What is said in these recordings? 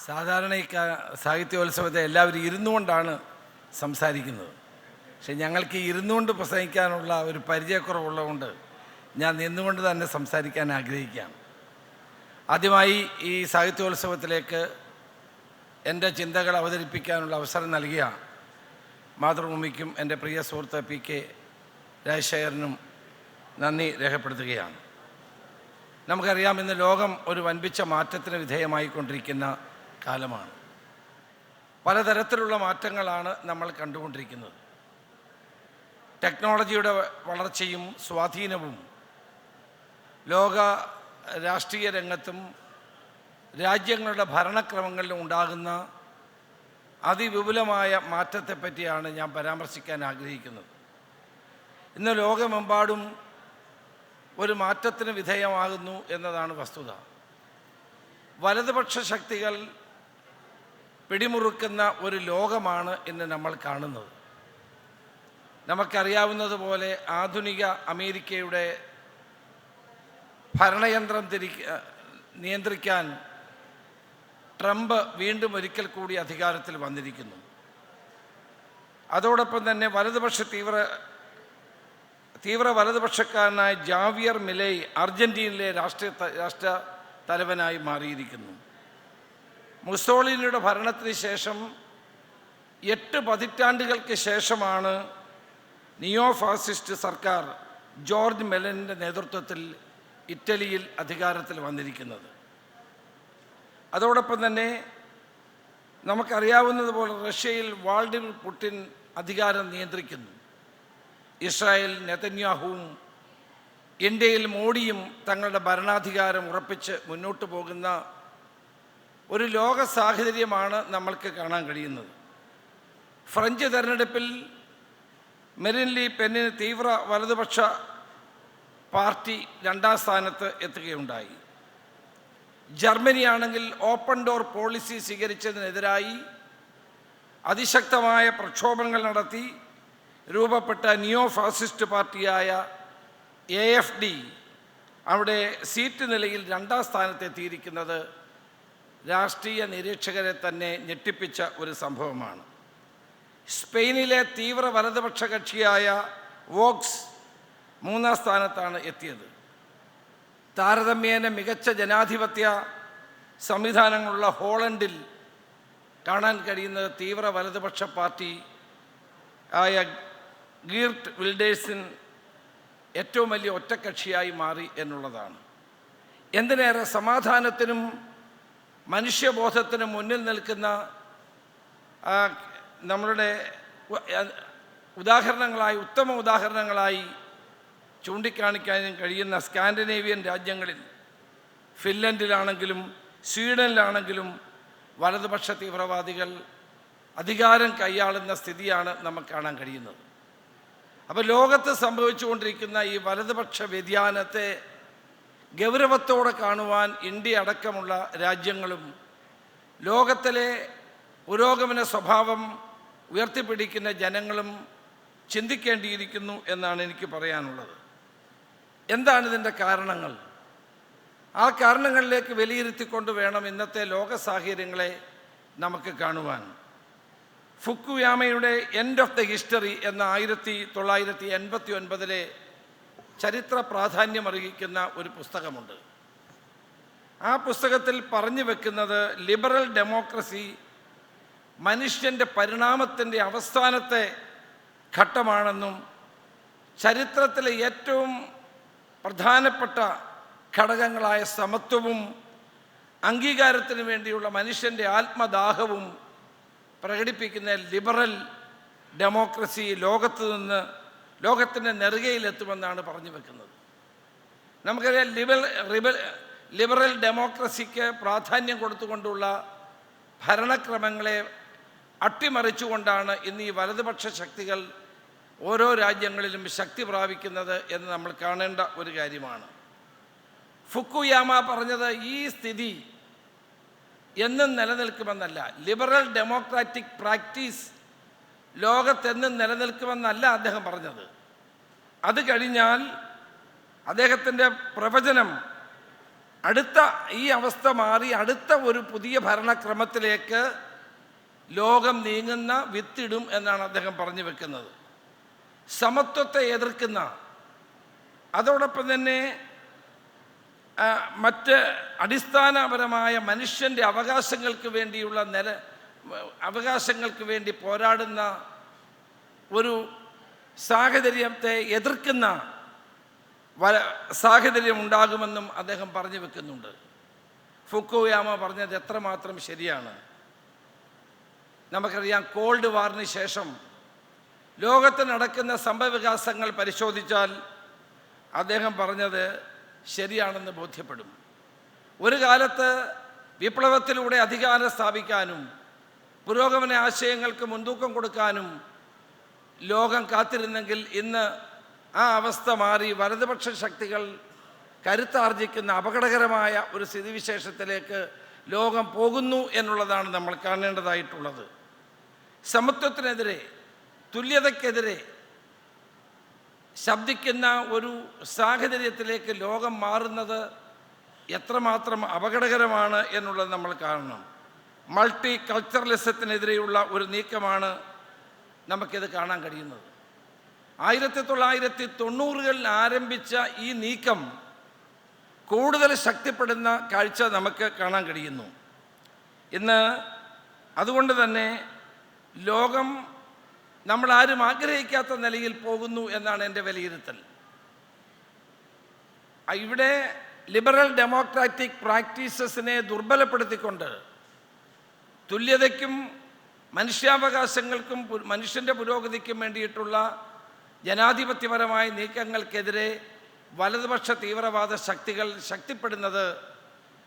സാധാരണ ഈ സാഹിത്യോത്സവത്തെ എല്ലാവരും ഇരുന്നുകൊണ്ടാണ് സംസാരിക്കുന്നത്. പക്ഷെ ഞങ്ങൾക്ക് ഇരുന്നുകൊണ്ട് പ്രസംഗിക്കാനുള്ള ഒരു പരിചയക്കുറവുള്ളതുകൊണ്ട് ഞാൻ നിന്നുകൊണ്ട് തന്നെ സംസാരിക്കാൻ ആഗ്രഹിക്കുകയാണ്. ആദ്യമായി ഈ സാഹിത്യോത്സവത്തിലേക്ക് എൻ്റെ ചിന്തകൾ അവതരിപ്പിക്കാനുള്ള അവസരം നൽകിയ മാതൃഭൂമിക്കും എൻ്റെ പ്രിയ സുഹൃത്ത് PK രാജശേഖരനും നന്ദി രേഖപ്പെടുത്തുകയാണ്. നമുക്കറിയാം, ഇന്ന് ലോകം ഒരു വൻപിച്ച മാറ്റത്തിന് വിധേയമായിക്കൊണ്ടിരിക്കുന്ന കാലമാണ്. പലതരത്തിലുള്ള മാറ്റങ്ങളാണ് നമ്മൾ കണ്ടുകൊണ്ടിരിക്കുന്നത്. ടെക്നോളജിയുടെ വളർച്ചയും സ്വാധീനവും ലോക രാഷ്ട്രീയ രംഗത്തും രാജ്യങ്ങളുടെ ഭരണക്രമങ്ങളിലും ഉണ്ടാകുന്ന അതിവിപുലമായ മാറ്റത്തെപ്പറ്റിയാണ് ഞാൻ പരാമർശിക്കാൻ ആഗ്രഹിക്കുന്നത്. ഇന്ന് ലോകമെമ്പാടും ഒരു മാറ്റത്തിന് വിധേയമാകുന്നു എന്നതാണ് വസ്തുത. വലതുപക്ഷ ശക്തികൾ പിടിമുറുക്കുന്ന ഒരു ലോകമാണ് ഇന്ന് നമ്മൾ കാണുന്നത്. നമുക്കറിയാവുന്നതുപോലെ ആധുനിക അമേരിക്കയുടെ ഭരണയന്ത്രം നിയന്ത്രിക്കാൻ ട്രംപ് വീണ്ടും ഒരിക്കൽ കൂടി അധികാരത്തിൽ വന്നിരിക്കുന്നു. അതോടൊപ്പം തന്നെ തീവ്ര വലതുപക്ഷക്കാരനായ ജാവിയർ മിലൈ അർജന്റീനയിലെ രാഷ്ട്ര തലവനായി മാറിയിരിക്കുന്നു. മുസോളിനിയുടെ ഭരണത്തിന് ശേഷം 8 പതിറ്റാണ്ടുകൾക്ക് ശേഷമാണ് നിയോ ഫാസിസ്റ്റ് സർക്കാർ ജോർജ് മെലനിൻ്റെ നേതൃത്വത്തിൽ ഇറ്റലിയിൽ അധികാരത്തിൽ വന്നിരിക്കുന്നത്. അതോടൊപ്പം തന്നെ നമുക്കറിയാവുന്നതുപോലെ റഷ്യയിൽ വ്ളാഡിമിർ പുടിൻ അധികാരം നിയന്ത്രിക്കുന്നു. ഇസ്രായേൽ നെതന്യാഹുവും ഇന്ത്യയിൽ മോഡിയും തങ്ങളുടെ ഭരണാധികാരം ഉറപ്പിച്ച് മുന്നോട്ട് പോകുന്ന ഒരു ലോക സാഹചര്യമാണ് നമ്മൾക്ക് കാണാൻ കഴിയുന്നത്. ഫ്രഞ്ച് തെരഞ്ഞെടുപ്പിൽ മെറിൻ ലി പെന്നിന് തീവ്ര വലതുപക്ഷ പാർട്ടി 2ാം സ്ഥാനത്ത് എത്തുകയുണ്ടായി. ജർമ്മനിയാണെങ്കിൽ ഓപ്പൺ ഡോർ പോളിസി സ്വീകരിച്ചതിനെതിരായി അതിശക്തമായ പ്രക്ഷോഭങ്ങൾ നടത്തി രൂപപ്പെട്ട നിയോ ഫാസിസ്റ്റ് പാർട്ടിയായ AFD അവിടെ സീറ്റ് നിലയിൽ 2ാം സ്ഥാനത്തെത്തിയിരിക്കുന്നത് രാഷ്ട്രീയ നിരീക്ഷകരെ തന്നെ ഞെട്ടിപ്പിച്ച ഒരു സംഭവമാണ്. സ്പെയിനിലെ തീവ്ര വലതുപക്ഷ കക്ഷിയായ വോക്സ് 3ാം സ്ഥാനത്താണ് എത്തിയത്. താരതമ്യേന മികച്ച ജനാധിപത്യ സംവിധാനങ്ങളുള്ള ഹോളണ്ടിൽ കാണാൻ കഴിയുന്നത് തീവ്ര വലതുപക്ഷ പാർട്ടി ആയ ഗീർട്ട് വിൽഡേഴ്സിൻ ഏറ്റവും വലിയ ഒറ്റക്കക്ഷിയായി മാറി എന്നുള്ളതാണ്. എന്തിനേറെ സമാധാനത്തിനും മനുഷ്യബോധത്തിനും മുന്നിൽ നിൽക്കുന്ന നമ്മളുടെ ഉത്തമ ഉദാഹരണങ്ങളായി ചൂണ്ടിക്കാണിക്കാനും കഴിയുന്ന സ്കാൻഡിനേവിയൻ രാജ്യങ്ങളിൽ ഫിൻലൻഡിലാണെങ്കിലും സ്വീഡനിലാണെങ്കിലും വലതുപക്ഷ തീവ്രവാദികൾ അധികാരം കൈയാളുന്ന സ്ഥിതിയാണ് നമുക്ക് കാണാൻ കഴിയുന്നത്. അപ്പോൾ ലോകത്ത് സംഭവിച്ചുകൊണ്ടിരിക്കുന്ന ഈ വലതുപക്ഷ വ്യതിയാനത്തെ ഗൗരവത്തോടെ കാണുവാൻ ഇന്ത്യ അടക്കമുള്ള രാജ്യങ്ങളും ലോകത്തിലെ പുരോഗമന സ്വഭാവം ഉയർത്തിപ്പിടിക്കുന്ന ജനങ്ങളും ചിന്തിക്കേണ്ടിയിരിക്കുന്നു എന്നാണ് എനിക്ക് പറയാനുള്ളത്. എന്താണ് ഇതിൻ്റെ കാരണങ്ങൾ? ആ കാരണങ്ങളിലേക്ക് വിലയിരുത്തിക്കൊണ്ട് വേണം ഇന്നത്തെ ലോക സാഹചര്യങ്ങളെ നമുക്ക് കാണുവാൻ. ഫുക്കുയാമയുടെ എൻഡ് ഓഫ് ദ ഹിസ്റ്ററി എന്ന 1989 ചരിത്ര പ്രാധാന്യമർഹിക്കുന്ന ഒരു പുസ്തകമുണ്ട്. ആ പുസ്തകത്തിൽ പറഞ്ഞു വെക്കുന്നത് ലിബറൽ ഡെമോക്രസി മനുഷ്യൻ്റെ പരിണാമത്തിൻ്റെ അവസാനത്തെ ഘട്ടമാണെന്നും ചരിത്രത്തിലെ ഏറ്റവും പ്രധാനപ്പെട്ട ഘടകങ്ങളായ സമത്വവും അംഗീകാരത്തിന് വേണ്ടിയുള്ള മനുഷ്യൻ്റെ ആത്മദാഹവും പ്രകടിപ്പിക്കുന്ന ലിബറൽ ഡെമോക്രസി ലോകത്തിൻ്റെ നെറുകയിലെത്തുമെന്നാണ് പറഞ്ഞു വെക്കുന്നത്. നമുക്കറിയാം, ലിബറൽ ഡെമോക്രസിക്ക് പ്രാധാന്യം കൊടുത്തുകൊണ്ടുള്ള ഭരണക്രമങ്ങളെ അട്ടിമറിച്ചുകൊണ്ടാണ് ഇന്ന് ഈ വലതുപക്ഷ ശക്തികൾ ഓരോ രാജ്യങ്ങളിലും ശക്തി പ്രാപിക്കുന്നത് എന്ന് നമ്മൾ കാണേണ്ട ഒരു കാര്യമാണ്. ഫുക്കുയാമ പറഞ്ഞത് ഈ സ്ഥിതി എന്നും നിലനിൽക്കുമെന്നല്ല, ലിബറൽ ഡെമോക്രാറ്റിക് പ്രാക്ടീസ് ലോകത്തെന്നും നിലനിൽക്കുമെന്നല്ല അദ്ദേഹം പറഞ്ഞത്. അത് കഴിഞ്ഞാൽ അദ്ദേഹത്തിൻ്റെ പ്രവചനം ഈ അവസ്ഥ മാറി അടുത്ത ഒരു പുതിയ ഭരണക്രമത്തിലേക്ക് ലോകം നീങ്ങുന്ന വിത്തിടും എന്നാണ് അദ്ദേഹം പറഞ്ഞു വെക്കുന്നത്. സമത്വത്തെ എതിർക്കുന്ന, അതോടൊപ്പം തന്നെ മറ്റ് അടിസ്ഥാനപരമായ മനുഷ്യൻ്റെ അവകാശങ്ങൾക്ക് വേണ്ടി പോരാടുന്ന ഒരു സാഹചര്യത്തെ എതിർക്കുന്ന സാഹചര്യം ഉണ്ടാകുമെന്നും അദ്ദേഹം പറഞ്ഞു വെക്കുന്നുണ്ട്. ഫുക്കുയാമ പറഞ്ഞത് എത്രമാത്രം ശരിയാണ്. നമുക്കറിയാം, കോൾഡ് വാറിന് ശേഷം ലോകത്ത് നടക്കുന്ന സംഭവവികാസങ്ങൾ പരിശോധിച്ചാൽ അദ്ദേഹം പറഞ്ഞത് ശരിയാണെന്ന് ബോധ്യപ്പെടും. ഒരു കാലത്ത് വിപ്ലവത്തിലൂടെ അധികാരം സ്ഥാപിക്കാനും പുരോഗമന ആശയങ്ങൾക്ക് മുൻതൂക്കം കൊടുക്കാനും ലോകം കാത്തിരുന്നെങ്കിൽ ഇന്ന് ആ അവസ്ഥ മാറി വലതുപക്ഷ ശക്തികൾ കരുത്താർജിക്കുന്ന അപകടകരമായ ഒരു സ്ഥിതിവിശേഷത്തിലേക്ക് ലോകം പോകുന്നു എന്നുള്ളതാണ് നമ്മൾ കാണേണ്ടതായിട്ടുള്ളത്. സമത്വത്തിനെതിരെ, തുല്യതയ്ക്കെതിരെ ശബ്ദിക്കുന്ന ഒരു സാഹചര്യത്തിലേക്ക് ലോകം മാറുന്നത് എത്രമാത്രം അപകടകരമാണ് എന്നുള്ളത് നമ്മൾ കാണണം. മൾട്ടി കൾച്ചറലിസത്തിനെതിരെയുള്ള ഒരു നീക്കമാണ് നമുക്കിത് കാണാൻ കഴിയുന്നത്. 1990കളിൽ ആരംഭിച്ച ഈ നീക്കം കൂടുതൽ ശക്തിപ്പെടുന്ന കാഴ്ച നമുക്ക് കാണാൻ കഴിയുന്നു ഇന്ന്. അതുകൊണ്ട് തന്നെ ലോകം നമ്മളാരും ആഗ്രഹിക്കാത്ത നിലയിൽ പോകുന്നു എന്നാണ് എൻ്റെ വിലയിരുത്തൽ. ഇവിടെ ലിബറൽ ഡെമോക്രാറ്റിക് പ്രാക്ടീസസിനെ ദുർബലപ്പെടുത്തിക്കൊണ്ട് തുല്യതയ്ക്കും മനുഷ്യാവകാശങ്ങൾക്കും മനുഷ്യൻ്റെ പുരോഗതിക്കും വേണ്ടിയിട്ടുള്ള ജനാധിപത്യപരമായ നീക്കങ്ങൾക്കെതിരെ വലതുപക്ഷ തീവ്രവാദ ശക്തികൾ ശക്തിപ്പെടുന്നത്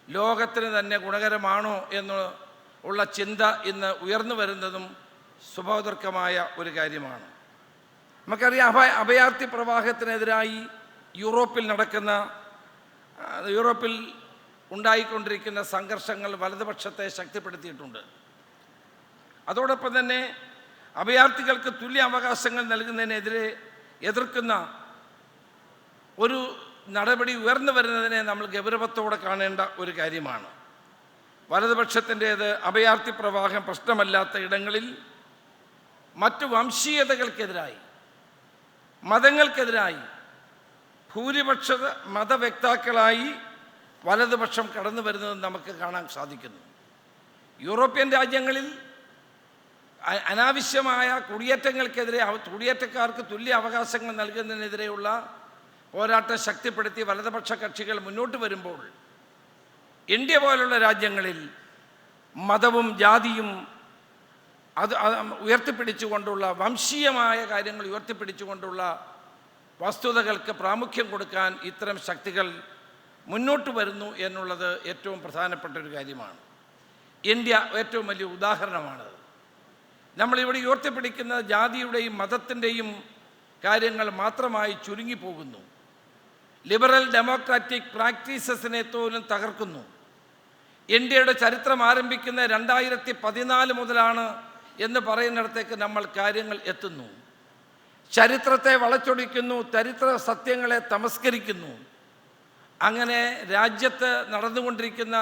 ലോകത്തിന് തന്നെ ഗുണകരമാണോ എന്നുള്ള ചിന്ത ഇന്ന് ഉയർന്നു വരുന്നതും സുബോധർക്കമായ ഒരു കാര്യമാണ്. നമുക്കറിയാം, അഭയാർത്ഥി പ്രവാഹത്തിനെതിരായി യൂറോപ്പിൽ ഉണ്ടായിക്കൊണ്ടിരിക്കുന്ന സംഘർഷങ്ങൾ വലതുപക്ഷത്തെ ശക്തിപ്പെടുത്തിയിട്ടുണ്ട്. അതോടൊപ്പം തന്നെ അഭയാർത്ഥികൾക്ക് തുല്യ അവകാശങ്ങൾ നൽകുന്നതിനെതിരെ എതിർക്കുന്ന ഒരു നടപടി ഉയർന്നു വരുന്നതിനെ നമ്മൾ ഗൗരവത്തോടെ കാണേണ്ട ഒരു കാര്യമാണ്. വലതുപക്ഷത്തിൻ്റേത് അഭയാർത്ഥി പ്രവാഹം പ്രശ്നമല്ലാത്ത ഇടങ്ങളിൽ മറ്റു വംശീയതകൾക്കെതിരായി, മതങ്ങൾക്കെതിരായി ഭൂരിപക്ഷ മതവക്താക്കളായി വലതുപക്ഷം കടന്നു വരുന്നത് നമുക്ക് കാണാൻ സാധിക്കുന്നു. യൂറോപ്യൻ രാജ്യങ്ങളിൽ അനാവശ്യമായ കുടിയേറ്റങ്ങൾക്കെതിരെ, കുടിയേറ്റക്കാർക്ക് തുല്യ അവകാശങ്ങൾ നൽകുന്നതിനെതിരെയുള്ള പോരാട്ടം ശക്തിപ്പെടുത്തി വലതുപക്ഷ കക്ഷികൾ മുന്നോട്ട് വരുമ്പോൾ ഇന്ത്യ പോലുള്ള രാജ്യങ്ങളിൽ മതവും ജാതിയും ഉയർത്തിപ്പിടിച്ചുകൊണ്ടുള്ള, വംശീയമായ കാര്യങ്ങൾ ഉയർത്തിപ്പിടിച്ചുകൊണ്ടുള്ള വസ്തുതകൾക്ക് പ്രാമുഖ്യം കൊടുക്കാൻ ഇത്തരം ശക്തികൾ മുന്നോട്ട് വരുന്നു എന്നുള്ളത് ഏറ്റവും പ്രധാനപ്പെട്ട ഒരു കാര്യമാണ്. ഇന്ത്യ ഏറ്റവും വലിയ ഉദാഹരണമാണത്. നമ്മളിവിടെ ഉയർത്തിപ്പിടിക്കുന്ന ജാതിയുടെയും മതത്തിൻ്റെയും കാര്യങ്ങൾ മാത്രമായി ചുരുങ്ങിപ്പോകുന്നു. ലിബറൽ ഡെമോക്രാറ്റിക് പ്രാക്ടീസസിനെ പോലും തകർക്കുന്നു. ഇന്ത്യയുടെ ചരിത്രം ആരംഭിക്കുന്ന 2014 മുതലാണ് എന്ന് പറയുന്നിടത്തേക്ക് നമ്മൾ കാര്യങ്ങൾ എത്തുന്നു. ചരിത്രത്തെ വളച്ചൊടിക്കുന്നു, ചരിത്ര സത്യങ്ങളെ തമസ്കരിക്കുന്നു. അങ്ങനെ രാജ്യത്ത് നടന്നുകൊണ്ടിരിക്കുന്ന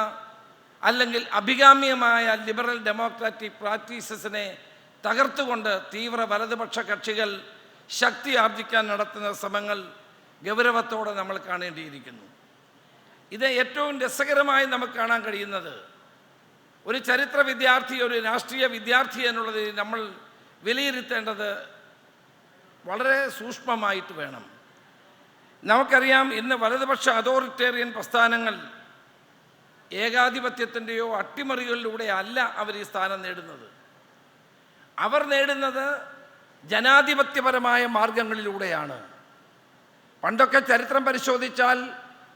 അല്ലെങ്കിൽ അഭികാമ്യമായ ലിബറൽ ഡെമോക്രാറ്റിക് പ്രാക്ടീസസിനെ തകർത്തുകൊണ്ട് തീവ്ര വലതുപക്ഷ കക്ഷികൾ ശക്തി ആർജിക്കാൻ നടത്തുന്ന ശ്രമങ്ങൾ ഗൗരവത്തോടെ നമ്മൾ കാണേണ്ടിയിരിക്കുന്നു. ഇത് ഏറ്റവും രസകരമായി നമുക്ക് കാണാൻ കഴിയുന്നത്, ഒരു ചരിത്ര വിദ്യാർത്ഥി, ഒരു രാഷ്ട്രീയ വിദ്യാർത്ഥി എന്നുള്ളത് നമ്മൾ വിലയിരുത്തേണ്ടത് വളരെ സൂക്ഷ്മമായിട്ട് വേണം. നമുക്കറിയാം, ഇന്ന് വലതുപക്ഷ അതോറിറ്റേറിയൻ പ്രസ്ഥാനങ്ങൾ ഏകാധിപത്യത്തിൻ്റെയോ അട്ടിമറികളിലൂടെ അല്ല അവർ ഈ സ്ഥാനം നേടുന്നത്. അവർ നേടുന്നത് ജനാധിപത്യപരമായ മാർഗങ്ങളിലൂടെയാണ്. പണ്ടൊക്കെ ചരിത്രം പരിശോധിച്ചാൽ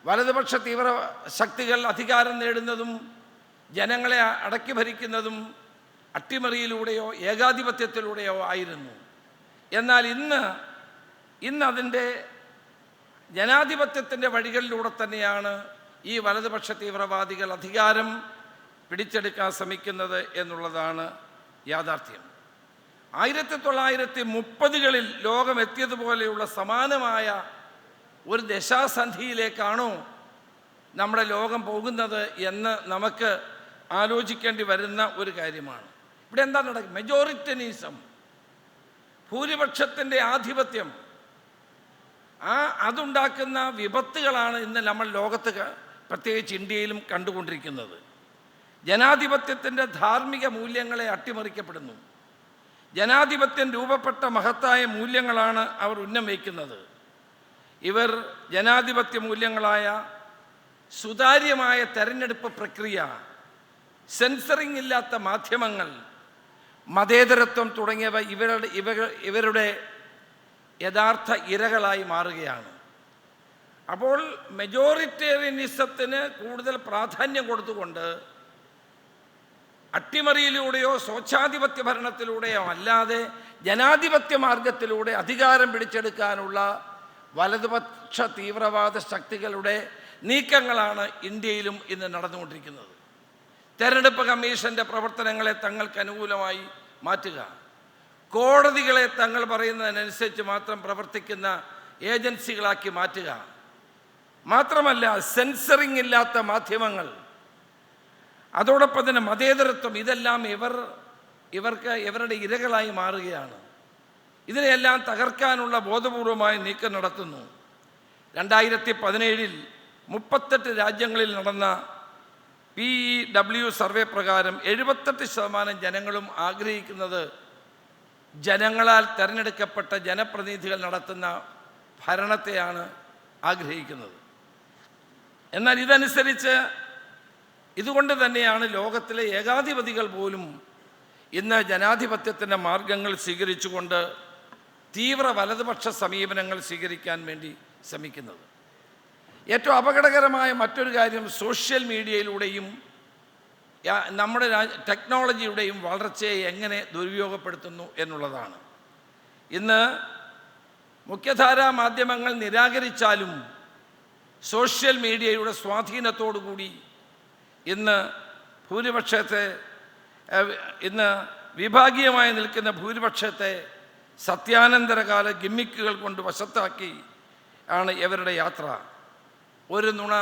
വലതുപക്ഷ തീവ്ര ശക്തികൾ അധികാരം നേടുന്നതും ജനങ്ങളെ അടക്കി ഭരിക്കുന്നതും അട്ടിമറിയിലൂടെയോ ഏകാധിപത്യത്തിലൂടെയോ ആയിരുന്നു. എന്നാൽ ഇന്ന് അതിൻ്റെ ജനാധിപത്യത്തിൻ്റെ വഴികളിലൂടെ തന്നെയാണ് ഈ വലതുപക്ഷ തീവ്രവാദികൾ അധികാരം പിടിച്ചെടുക്കാൻ ശ്രമിക്കുന്നത് എന്നുള്ളതാണ് യാഥാർത്ഥ്യം. 1930കളിൽ ലോകം എത്തിയതുപോലെയുള്ള സമാനമായ ഒരു ദശാസന്ധിയിലേക്കാണോ നമ്മുടെ ലോകം പോകുന്നത് എന്ന് നമുക്ക് ആലോചിക്കേണ്ടി വരുന്ന ഒരു കാര്യമാണ്. ഇവിടെ എന്താ നടക്കുക? മെജോറിറ്റനിസം, ഭൂരിപക്ഷത്തിൻ്റെ ആധിപത്യം, അതുണ്ടാക്കുന്ന വിപത്തുകളാണ് ഇന്ന് നമ്മൾ ലോകത്ത് പ്രത്യേകിച്ച് ഇന്ത്യയിലും കണ്ടുകൊണ്ടിരിക്കുന്നത്. ജനാധിപത്യത്തിൻ്റെ ധാർമ്മിക മൂല്യങ്ങളെ അട്ടിമറിക്കപ്പെടുന്നു. ജനാധിപത്യം രൂപപ്പെട്ട മഹത്തായ മൂല്യങ്ങളാണ് അവർ ഉന്നയിക്കുന്നത്. ഇവർ ജനാധിപത്യ മൂല്യങ്ങളായ സുതാര്യമായ തെരഞ്ഞെടുപ്പ് പ്രക്രിയ, സെൻസറിംഗ് ഇല്ലാത്ത മാധ്യമങ്ങൾ, മതേതരത്വം തുടങ്ങിയവ ഇവരുടെ യഥാർത്ഥ ഇരകളായി മാറുകയാണ്. അപ്പോൾ മെജോറിറ്റേറിയനിസത്തിന് കൂടുതൽ പ്രാധാന്യം കൊടുത്തുകൊണ്ട് അട്ടിമറിയിലൂടെയോ സ്വച്ഛാധിപത്യ ഭരണത്തിലൂടെയോ അല്ലാതെ ജനാധിപത്യ മാർഗത്തിലൂടെ അധികാരം പിടിച്ചെടുക്കാനുള്ള വലതുപക്ഷ തീവ്രവാദ ശക്തികളുടെ നീക്കങ്ങളാണ് ഇന്ത്യയിലും ഇന്ന് നടന്നുകൊണ്ടിരിക്കുന്നത്. തെരഞ്ഞെടുപ്പ് കമ്മീഷൻ്റെ പ്രവർത്തനങ്ങളെ തങ്ങൾക്ക് അനുകൂലമായി മാറ്റുക, കോടതികളെ തങ്ങൾ പറയുന്നതിനനുസരിച്ച് മാത്രം പ്രവർത്തിക്കുന്ന ഏജൻസികളാക്കി മാറ്റുക, മാത്രമല്ല സെൻസറിംഗ് ഇല്ലാത്ത മാധ്യമങ്ങൾ, അതോടൊപ്പം തന്നെ മതേതരത്വം, ഇതെല്ലാം ഇവരുടെ ഇരകളായി മാറുകയാണ്. ഇതിനെയെല്ലാം തകർക്കാനുള്ള ബോധപൂർവമായ നീക്കം നടത്തുന്നു. 2017 38 രാജ്യങ്ങളിൽ നടന്ന PEW സർവേ പ്രകാരം 78% ജനങ്ങളും ആഗ്രഹിക്കുന്നത് ജനങ്ങളാൽ തിരഞ്ഞെടുക്കപ്പെട്ട ജനപ്രതിനിധികൾ നടത്തുന്ന ഭരണത്തെയാണ് ആഗ്രഹിക്കുന്നത്. എന്നാൽ ഇതുകൊണ്ട് തന്നെയാണ് ലോകത്തിലെ ഏകാധിപതികൾ പോലും ഇന്ന് ജനാധിപത്യത്തിൻ്റെ മാർഗങ്ങൾ സ്വീകരിച്ചുകൊണ്ട് തീവ്ര വലതുപക്ഷ സമീപനങ്ങൾ സ്വീകരിക്കാൻ വേണ്ടി ശ്രമിക്കുന്നത്. ഏറ്റവും അപകടകരമായ മറ്റൊരു കാര്യം സോഷ്യൽ മീഡിയയിലൂടെയും നമ്മുടെ ടെക്നോളജിയുടെയും വളർച്ചയെ എങ്ങനെ ദുരുപയോഗപ്പെടുത്തുന്നു എന്നുള്ളതാണ്. ഇന്ന് മുഖ്യധാരാ മാധ്യമങ്ങൾ നിരാകരിച്ചാലും സോഷ്യൽ മീഡിയയുടെ സ്വാധീനത്തോടു കൂടി ഇന്ന് വിഭാഗീയമായി നിൽക്കുന്ന ഭൂരിപക്ഷത്തെ സത്യാനന്തരകാല ഗിമ്മിക്കുകൾ കൊണ്ട് വശത്താക്കി ആണ് ഇവരുടെ യാത്ര. ഒരു നുണ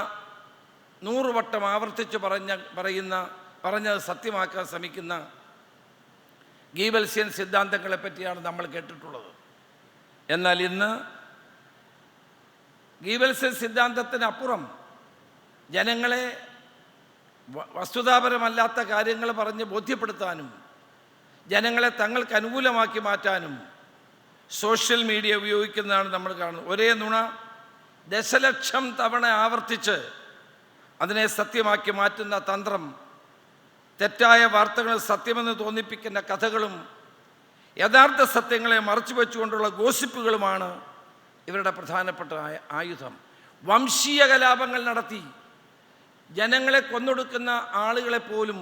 100 വട്ടം ആവർത്തിച്ച് പറഞ്ഞത് സത്യമാക്കാൻ ശ്രമിക്കുന്ന ഗീബൽസിയൻ സിദ്ധാന്തങ്ങളെ പറ്റിയാണ് നമ്മൾ കേട്ടിട്ടുള്ളത്. എന്നാൽ ഇന്ന് ഗീബൽസിയൻ സിദ്ധാന്തത്തിനപ്പുറം ജനങ്ങളെ വസ്തുതാപരമല്ലാത്ത കാര്യങ്ങൾ പറഞ്ഞ് ബോധ്യപ്പെടുത്താനും ജനങ്ങളെ തങ്ങൾക്ക് അനുകൂലമാക്കി മാറ്റാനും സോഷ്യൽ മീഡിയ ഉപയോഗിക്കുന്നതാണ് നമ്മൾ കാണുന്നത്. ഒരേ നുണ ദശലക്ഷം തവണ ആവർത്തിച്ച് അതിനെ സത്യമാക്കി മാറ്റുന്ന തന്ത്രം, തെറ്റായ വാർത്തകൾ സത്യമെന്ന് തോന്നിപ്പിക്കുന്ന കഥകളും യഥാർത്ഥ സത്യങ്ങളെ മറച്ചു വെച്ചുകൊണ്ടുള്ള ഗോസിപ്പുകളുമാണ് ഇവരുടെ പ്രധാനപ്പെട്ട ആയുധം. വംശീയ കലാപങ്ങൾ നടത്തി ജനങ്ങളെ കൊന്നൊടുക്കുന്ന ആളുകളെപ്പോലും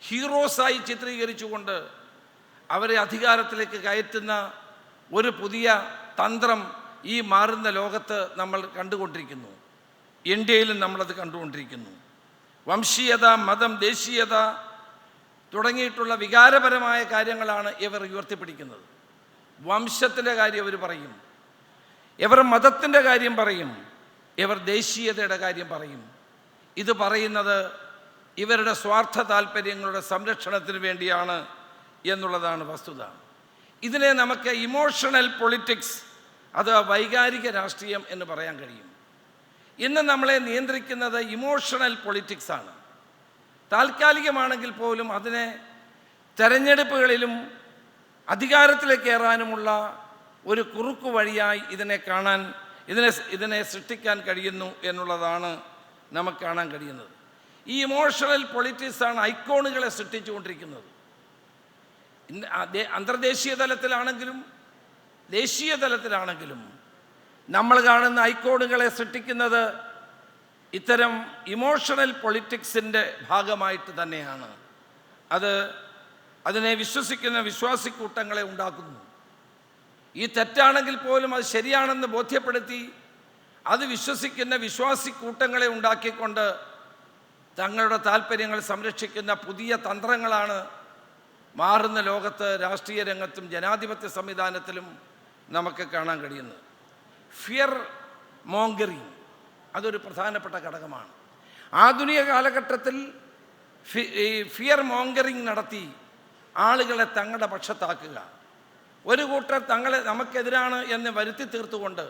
ഹീറോസായി ചിത്രീകരിച്ചുകൊണ്ട് അവരെ അധികാരത്തിലേക്ക് കയറ്റുന്ന ഒരു പുതിയ തന്ത്രം ഈ മാറുന്ന ലോകത്ത് നമ്മൾ കണ്ടുകൊണ്ടിരിക്കുന്നു. ഇന്ത്യയിലും നമ്മളത് കണ്ടുകൊണ്ടിരിക്കുന്നു. വംശീയത, മതം, ദേശീയത തുടങ്ങിയിട്ടുള്ള വികാരപരമായ കാര്യങ്ങളാണ് ഇവർ ഉയർത്തിപ്പിടിക്കുന്നത്. വംശത്തിൻ്റെ കാര്യം അവർ പറയും, ഇവർ മതത്തിൻ്റെ കാര്യം പറയും, ഇവർ ദേശീയതയുടെ കാര്യം പറയും. ഇത് പറയുന്നത് ഇവരുടെ സ്വാർത്ഥ താല്പര്യങ്ങളുടെ സംരക്ഷണത്തിന് വേണ്ടിയാണ് എന്നുള്ളതാണ് വസ്തുത. ഇതിനെ നമുക്ക് ഇമോഷണൽ പൊളിറ്റിക്സ് അഥവാ വൈകാരിക രാഷ്ട്രീയം എന്ന് പറയാൻ കഴിയും. ഇന്ന് നമ്മളെ നിയന്ത്രിക്കുന്നത് ഇമോഷണൽ പൊളിറ്റിക്സാണ്. താൽക്കാലികമാണെങ്കിൽ പോലും അതിനെ തെരഞ്ഞെടുപ്പുകളിലും അധികാരത്തിലേക്ക് കയറാനുമുള്ള ഒരു കുറുക്കു വഴിയായി ഇതിനെ സൃഷ്ടിക്കാൻ കഴിയുന്നു എന്നുള്ളതാണ് നമുക്ക് കാണാൻ കഴിയുന്നത്. ഈ ഇമോഷണൽ പൊളിറ്റിക്സാണ് ഐക്കോണുകളെ സൃഷ്ടിച്ചുകൊണ്ടിരിക്കുന്നത്. അന്തർദേശീയ തലത്തിലാണെങ്കിലും ദേശീയ തലത്തിലാണെങ്കിലും നമ്മൾ കാണുന്ന ഐക്കോണുകളെ സൃഷ്ടിക്കുന്നത് ഇത്തരം ഇമോഷണൽ പൊളിറ്റിക്സിൻ്റെ ഭാഗമായിട്ട് തന്നെയാണ്. അതിനെ വിശ്വസിക്കുന്ന വിശ്വാസിക്കൂട്ടങ്ങളെ ഉണ്ടാക്കുന്നു. ഈ തെറ്റാണെങ്കിൽ പോലും അത് ശരിയാണെന്ന് ബോധ്യപ്പെടുത്തി അത് വിശ്വസിക്കുന്ന വിശ്വാസിക്കൂട്ടങ്ങളെ ഉണ്ടാക്കിക്കൊണ്ട് തങ്ങളുടെ താല്പര്യങ്ങൾ സംരക്ഷിക്കുന്ന പുതിയ തന്ത്രങ്ങളാണ് മാറുന്ന ലോകത്ത് രാഷ്ട്രീയ രംഗത്തും ജനാധിപത്യ സംവിധാനത്തിലും നമുക്ക് കാണാൻ കഴിയുന്നത്. ഫിയർ മോങ്കറിങ് അതൊരു പ്രധാനപ്പെട്ട ഘടകമാണ്. ആധുനിക കാലഘട്ടത്തിൽ ഈ ഫിയർ മോങ്കറിങ് നടത്തി ആളുകളെ തങ്ങളുടെ പക്ഷത്താക്കുക, ഒരു കൂട്ടർ തങ്ങളെ നമുക്കെതിരാണ് എന്ന് വരുത്തി തീർത്തുകൊണ്ട്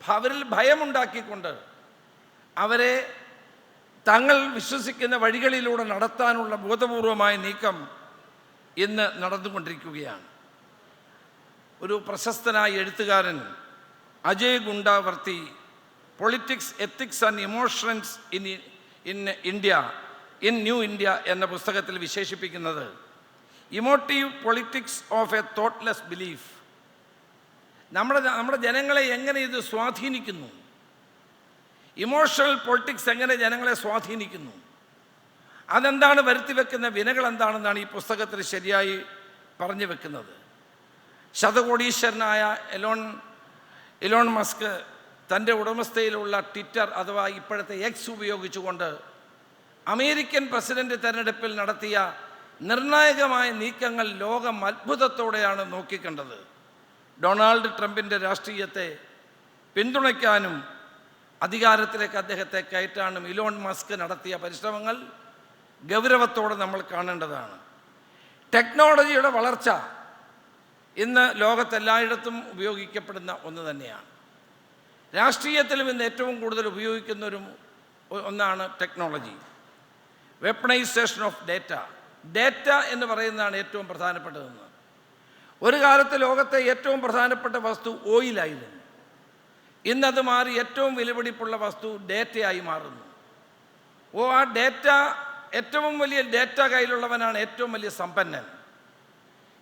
അവരിൽ ഭയമുണ്ടാക്കിക്കൊണ്ട് അവരെ തങ്ങൾ വിശ്വസിക്കുന്ന വഴികളിലൂടെ നടത്താനുള്ള ബോധപൂർവമായ നീക്കം ഇന്ന് നടന്നുകൊണ്ടിരിക്കുകയാണ്. ഒരു പ്രശസ്തനായ എഴുത്തുകാരൻ Ajay Gudavarthy politics, ethics and emotions in new India എന്ന പുസ്തകത്തിൽ വിശേഷിപ്പിക്കുന്നത് emotive politics of a thoughtless belief. നമ്മുടെ ജനങ്ങളെ എങ്ങനെ ഇത് സ്വാധീനിക്കുന്നു, ഇമോഷണൽ പൊളിറ്റിക്സ് എങ്ങനെ ജനങ്ങളെ സ്വാധീനിക്കുന്നു, അതെന്താണ് വരുത്തിവെക്കുന്ന വിനകൾ എന്താണെന്നാണ് ഈ പുസ്തകത്തിൽ ശരിയായി പറഞ്ഞു വെക്കുന്നത്. ശതകോടീശ്വരനായ എലോൺ മസ്ക് തൻ്റെ ഉടമസ്ഥയിലുള്ള ട്വിറ്റർ അഥവാ ഇപ്പോഴത്തെ എക്സ് ഉപയോഗിച്ചുകൊണ്ട് അമേരിക്കൻ പ്രസിഡന്റ് തെരഞ്ഞെടുപ്പിൽ നടത്തിയ നിർണായകമായ നീക്കങ്ങൾ ലോകം അത്ഭുതത്തോടെയാണ് നോക്കിക്കണ്ടത്. ഡൊണാൾഡ് ട്രംപിൻ്റെ രാഷ്ട്രീയത്തെ പിന്തുണയ്ക്കാനും അധികാരത്തിലേക്ക് അദ്ദേഹത്തെ കയറ്റാനും ഇലോൺ മസ്ക് നടത്തിയ പരിശ്രമങ്ങൾ ഗൗരവത്തോടെ നമ്മൾ കാണേണ്ടതാണ്. ടെക്നോളജിയുടെ വളർച്ച ഇന്ന് ലോകത്തെല്ലായിടത്തും ഉപയോഗിക്കപ്പെടുന്ന ഒന്ന് തന്നെയാണ്. രാഷ്ട്രീയത്തിലും ഇന്ന് ഏറ്റവും കൂടുതൽ ഉപയോഗിക്കുന്ന ഒന്നാണ് ടെക്നോളജി. വെപ്പണൈസേഷൻ ഓഫ് ഡേറ്റ എന്ന് പറയുന്നതാണ് ഏറ്റവും പ്രധാനപ്പെട്ടതെന്ന്. ഒരു കാലത്ത് ലോകത്തെ ഏറ്റവും പ്രധാനപ്പെട്ട വസ്തു ഓയിലായിരുന്നു. ഇന്നത് മാറി ഏറ്റവും വിലപിടിപ്പുള്ള വസ്തു ഡേറ്റയായി മാറുന്നു. ആ ഡേറ്റ, ഏറ്റവും വലിയ ഡേറ്റ കയ്യിലുള്ളവനാണ് ഏറ്റവും വലിയ സമ്പന്നൻ.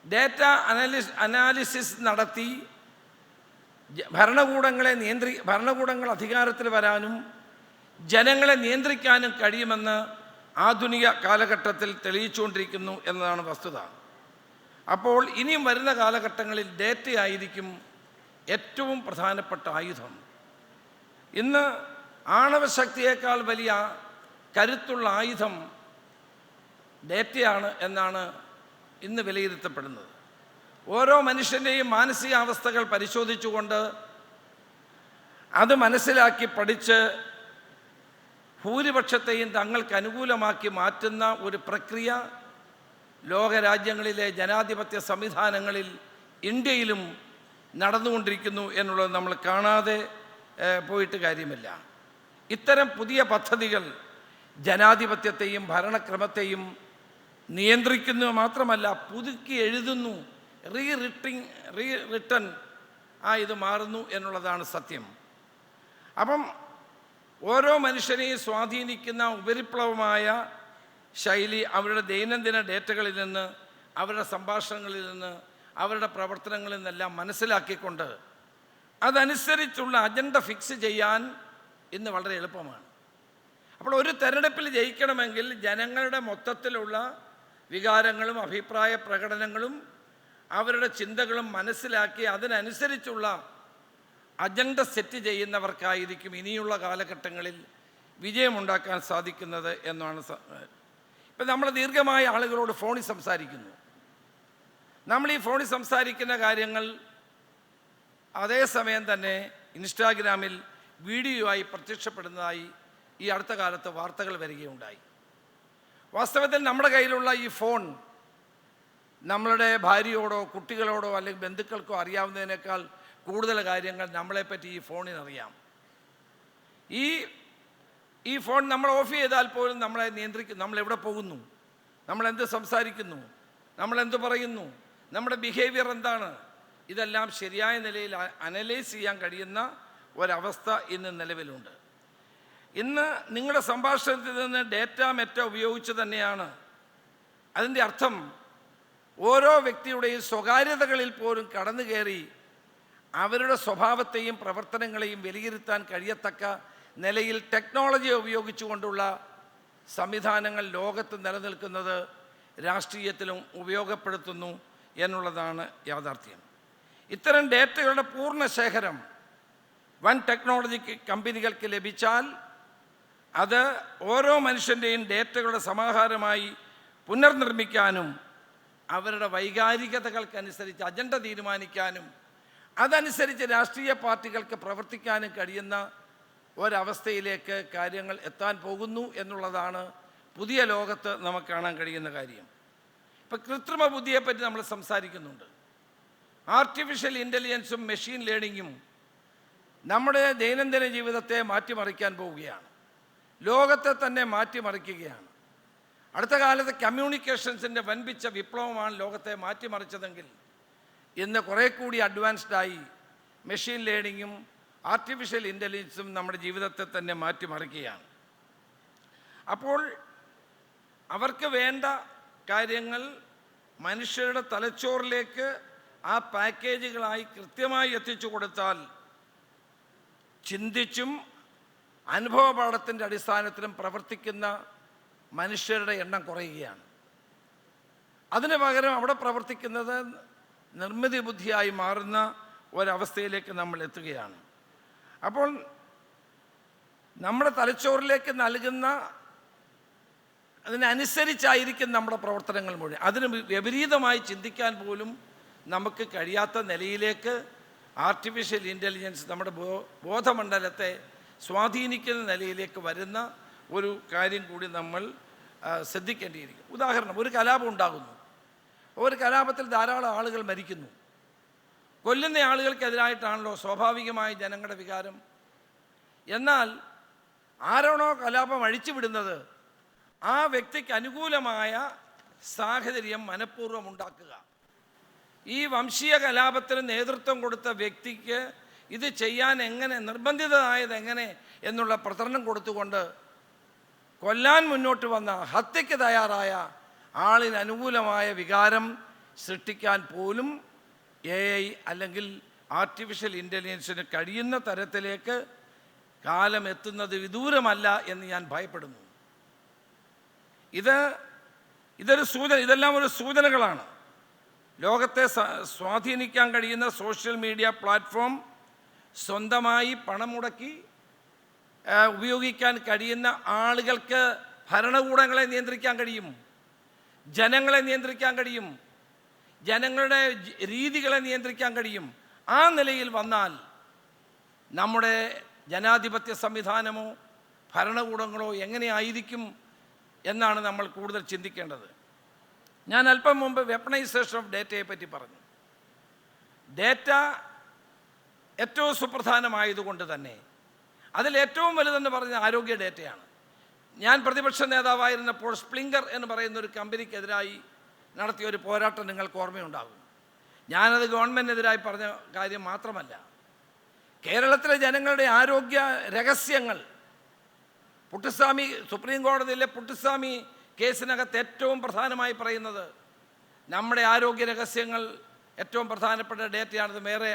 ഡേറ്റ അനാലിസിസ് നടത്തി ഭരണകൂടങ്ങൾ അധികാരത്തിൽ വരാനും ജനങ്ങളെ നിയന്ത്രിക്കാനും കഴിയുമെന്ന് ആധുനിക കാലഘട്ടത്തിൽ തെളിയിച്ചുകൊണ്ടിരിക്കുന്നു എന്നതാണ് വസ്തുത. അപ്പോൾ ഇനിയും വരുന്ന കാലഘട്ടങ്ങളിൽ ഡേറ്റയായിരിക്കും ഏറ്റവും പ്രധാനപ്പെട്ട ആയുധം. ഇന്ന് ആണവശക്തിയേക്കാൾ വലിയ കരുത്തുള്ള ആയുധം ഡേറ്റയാണ് എന്നാണ് ഇന്ന് വിലയിരുത്തപ്പെടുന്നത്. ഓരോ മനുഷ്യൻ്റെയും മാനസികാവസ്ഥകൾ പരിശോധിച്ചുകൊണ്ട് അത് മനസ്സിലാക്കി പഠിച്ച് ഭൂരിപക്ഷത്തെയും തങ്ങൾക്ക് അനുകൂലമാക്കി മാറ്റുന്ന ഒരു പ്രക്രിയ ലോകരാജ്യങ്ങളിലെ ജനാധിപത്യ സംവിധാനങ്ങളിൽ ഇന്ത്യയിലും നടന്നുകൊണ്ടിരിക്കുന്നു എന്നുള്ളത് നമ്മൾ കാണാതെ പോയിട്ട് കാര്യമില്ല. ഇത്തരം പുതിയ പദ്ധതികൾ ജനാധിപത്യത്തെയും ഭരണക്രമത്തെയും നിയന്ത്രിക്കുന്നു മാത്രമല്ല, പുതുക്കി എഴുതുന്നു, റീറിട്ടൺ ഇത് മാറുന്നു എന്നുള്ളതാണ് സത്യം. അപ്പം ഓരോ മനുഷ്യനെയും സ്വാധീനിക്കുന്ന ഉപരിപ്ലവമായ ശൈലി അവരുടെ ദൈനംദിന ഡേറ്റകളിൽ നിന്ന്, അവരുടെ സംഭാഷണങ്ങളിൽ നിന്ന്, അവരുടെ പ്രവർത്തനങ്ങളിൽ നിന്നെല്ലാം മനസ്സിലാക്കിക്കൊണ്ട് അതനുസരിച്ചുള്ള അജണ്ട ഫിക്സ് ചെയ്യാൻ ഇന്ന് വളരെ എളുപ്പമാണ്. അപ്പോൾ ഒരു തെരഞ്ഞെടുപ്പിൽ ജയിക്കണമെങ്കിൽ ജനങ്ങളുടെ മൊത്തത്തിലുള്ള വികാരങ്ങളും അഭിപ്രായ പ്രകടനങ്ങളും അവരുടെ ചിന്തകളും മനസ്സിലാക്കി അതിനനുസരിച്ചുള്ള അജണ്ട സെറ്റ് ചെയ്യുന്നവർക്കായിരിക്കും ഇനിയുള്ള കാലഘട്ടങ്ങളിൽ വിജയമുണ്ടാക്കാൻ സാധിക്കുന്നത് എന്നാണ്. ഇപ്പം നമ്മൾ ദീർഘമായ ആളുകളോട് ഫോണിൽ സംസാരിക്കുന്നു. നമ്മൾ ഈ ഫോണിൽ സംസാരിക്കുന്ന കാര്യങ്ങൾ അതേസമയം തന്നെ ഇൻസ്റ്റാഗ്രാമിൽ വീഡിയോ ആയി പ്രത്യക്ഷപ്പെടുന്നതായി ഈ അടുത്ത കാലത്ത് വാർത്തകൾ വരികയുണ്ടായി. വാസ്തവത്തിൽ നമ്മുടെ കയ്യിലുള്ള ഈ ഫോൺ നമ്മളുടെ ഭാര്യയോടോ കുട്ടികളോടോ അല്ലെങ്കിൽ ബന്ധുക്കൾക്കോ അറിയാവുന്നതിനേക്കാൾ കൂടുതൽ കാര്യങ്ങൾ നമ്മളെപ്പറ്റി ഈ ഫോണിനറിയാം. ഈ ഫോൺ നമ്മൾ ഓഫ് ചെയ്താൽ പോലും നമ്മളെ നിയന്ത്രിക്കും. നമ്മളെവിടെ പോകുന്നു, നമ്മളെന്ത് സംസാരിക്കുന്നു, നമ്മളെന്ത് പറയുന്നു, നമ്മുടെ ബിഹേവിയർ എന്താണ്, ഇതെല്ലാം ശരിയായ നിലയിൽ അനലൈസ് ചെയ്യാൻ കഴിയുന്ന ഒരവസ്ഥ ഇന്ന് നിലവിലുണ്ട്. ഇന്ന് നിങ്ങളുടെ സംഭാഷണത്തിൽ നിന്ന് ഡേറ്റ ഉപയോഗിച്ച് തന്നെയാണ്. അതിൻ്റെ അർത്ഥം ഓരോ വ്യക്തിയുടെയും സ്വകാര്യതകളിൽ പോലും കടന്നു കയറി അവരുടെ സ്വഭാവത്തെയും പ്രവർത്തനങ്ങളെയും വിലയിരുത്താൻ കഴിയത്തക്ക നിലയിൽ ടെക്നോളജി ഉപയോഗിച്ചുകൊണ്ടുള്ള സംവിധാനങ്ങൾ ലോകത്ത് നിലനിൽക്കുന്നത് രാഷ്ട്രീയത്തിലും ഉപയോഗപ്പെടുത്തുന്നു എന്നുള്ളതാണ് യാഥാർത്ഥ്യം. ഇത്തരം ഡേറ്റകളുടെ പൂർണ്ണ ശേഖരം വൻ ടെക്നോളജി കമ്പനികൾക്ക് ലഭിച്ചാൽ അത് ഓരോ മനുഷ്യൻ്റെയും ഡേറ്റകളുടെ സമാഹാരമായി പുനർനിർമ്മിക്കാനും അവരുടെ വൈകാരികതകൾക്കനുസരിച്ച് അജണ്ട തീരുമാനിക്കാനും അതനുസരിച്ച് രാഷ്ട്രീയ പാർട്ടികൾക്ക് പ്രവർത്തിക്കാനും കഴിയുന്ന ഒരവസ്ഥയിലേക്ക് കാര്യങ്ങൾ എത്താൻ പോകുന്നു എന്നുള്ളതാണ് പുതിയ ലോകത്ത് നമുക്ക് കാണാൻ കഴിയുന്ന കാര്യം. ഇപ്പം കൃത്രിമ ബുദ്ധിയെപ്പറ്റി നമ്മൾ സംസാരിക്കുന്നുണ്ട്. ആർട്ടിഫിഷ്യൽ ഇൻ്റലിജൻസും മെഷീൻ ലേണിങ്ങും നമ്മുടെ ദൈനംദിന ജീവിതത്തെ മാറ്റിമറിക്കാൻ പോവുകയാണ്. ലോകത്തെ തന്നെ മാറ്റിമറിക്കുകയാണ്. അടുത്ത കാലത്ത് കമ്മ്യൂണിക്കേഷൻസിൻ്റെ വൻപിച്ച വിപ്ലവമാണ് ലോകത്തെ മാറ്റിമറിച്ചതെങ്കിൽ ഇന്ന് കുറേ കൂടി അഡ്വാൻസ്ഡായി മെഷീൻ ലേണിങ്ങും ആർട്ടിഫിഷ്യൽ ഇൻ്റലിജൻസും നമ്മുടെ ജീവിതത്തെ തന്നെ മാറ്റിമറിക്കുകയാണ്. അപ്പോൾ അവർക്ക് വേണ്ട കാര്യങ്ങൾ മനുഷ്യരുടെ തലച്ചോറിലേക്ക് ആ പാക്കേജുകളായി കൃത്യമായി എത്തിച്ചു കൊടുത്താൽ ചിന്തിച്ചും അനുഭവപാഠത്തിൻ്റെ അടിസ്ഥാനത്തിലും പ്രവർത്തിക്കുന്ന മനുഷ്യരുടെ എണ്ണം കുറയുകയാണ്. അതിന് പകരം അവിടെ പ്രവർത്തിക്കുന്നത് നിർമ്മിതി ബുദ്ധിയായി മാറുന്ന ഒരവസ്ഥയിലേക്ക് നമ്മൾ എത്തുകയാണ്. അപ്പോൾ നമ്മുടെ തലച്ചോറിലേക്ക് നൽകുന്ന അതിനനുസരിച്ചായിരിക്കും നമ്മുടെ പ്രവർത്തനങ്ങൾ മുഴുവൻ. അതിന് വിപരീതമായി ചിന്തിക്കാൻ പോലും നമുക്ക് കഴിയാത്ത നിലയിലേക്ക് ആർട്ടിഫിഷ്യൽ ഇൻ്റലിജൻസ് നമ്മുടെ ബോധമണ്ഡലത്തെ സ്വാധീനിക്കുന്ന നിലയിലേക്ക് വരുന്ന ഒരു കാര്യം കൂടി നമ്മൾ ശ്രദ്ധിക്കേണ്ടിയിരിക്കും. ഉദാഹരണം, ഒരു കലാപം ഉണ്ടാകുന്നു. ഒരു കലാപത്തിൽ ധാരാളം ആളുകൾ മരിക്കുന്നു. കൊല്ലുന്ന ആളുകൾക്കെതിരായിട്ടാണല്ലോ സ്വാഭാവികമായ ജനങ്ങളുടെ വികാരം. എന്നാൽ ആരാണോ കലാപം അഴിച്ചുവിടുന്നത് ആ വ്യക്തിക്ക് അനുകൂലമായ സാഹചര്യം മനഃപൂർവ്വം ഉണ്ടാക്കുക. ഈ വംശീയ കലാപത്തിന് നേതൃത്വം കൊടുത്ത വ്യക്തിക്ക് ഇത് ചെയ്യാൻ എങ്ങനെ നിർബന്ധിതമായത് എങ്ങനെ എന്നുള്ള പ്രചരണം കൊടുത്തുകൊണ്ട് കൊല്ലാൻ മുന്നോട്ട് വന്ന ഹത്യയ്ക്ക് തയ്യാറായ ആളിന് അനുകൂലമായ വികാരം സൃഷ്ടിക്കാൻ പോലും AI അല്ലെങ്കിൽ ആർട്ടിഫിഷ്യൽ ഇൻ്റലിജൻസിന് കഴിയുന്ന തരത്തിലേക്ക് കാലം എത്തുന്നത് വിദൂരമല്ല എന്ന് ഞാൻ ഭയപ്പെടുന്നു. ഇതെല്ലാം ഒരു സൂചനകളാണ്. ലോകത്തെ സ്വാധീനിക്കാൻ കഴിയുന്ന സോഷ്യൽ മീഡിയ പ്ലാറ്റ്ഫോം സ്വന്തമായി പണം മുടക്കി ഉപയോഗിക്കാൻ കഴിയുന്ന ആളുകൾക്ക് ഭരണകൂടങ്ങളെ നിയന്ത്രിക്കാൻ കഴിയും, ജനങ്ങളെ നിയന്ത്രിക്കാൻ കഴിയും, ജനങ്ങളുടെ രീതികളെ നിയന്ത്രിക്കാൻ കഴിയും. ആ നിലയിൽ വന്നാൽ നമ്മുടെ ജനാധിപത്യ സംവിധാനമോ ഭരണകൂടങ്ങളോ എങ്ങനെയായിരിക്കും എന്നാണ് നമ്മൾ കൂടുതൽ ചിന്തിക്കേണ്ടത്. ഞാൻ അല്പം മുമ്പ് വെപ്പണൈസേഷൻ ഓഫ് ഡേറ്റയെ പറ്റി പറഞ്ഞു. ഡേറ്റ ഏറ്റവും സുപ്രധാനമായതുകൊണ്ട് തന്നെ അതിലേറ്റവും വലുതെന്ന് പറഞ്ഞ ആരോഗ്യ ഡേറ്റയാണ്. ഞാൻ പ്രതിപക്ഷ നേതാവായിരുന്നപ്പോൾ സ്പ്ലിങ്കർ എന്ന് പറയുന്ന ഒരു കമ്പനിക്കെതിരായി നടത്തിയ ഒരു പോരാട്ടം നിങ്ങൾക്ക് ഓർമ്മയുണ്ടാകും. ഞാനത് ഗവൺമെൻറ്റിനെതിരായി പറഞ്ഞ കാര്യം മാത്രമല്ല, കേരളത്തിലെ ജനങ്ങളുടെ ആരോഗ്യ രഹസ്യങ്ങൾ പുട്ടുസ്വാമി സുപ്രീം കോടതിയിലെ പുട്ടുസ്വാമി കേസിനകത്ത് ഏറ്റവും പ്രധാനമായി പറയുന്നത് നമ്മുടെ ആരോഗ്യ രഹസ്യങ്ങൾ ഏറ്റവും പ്രധാനപ്പെട്ട ഡേറ്റയാണത്. വേറെ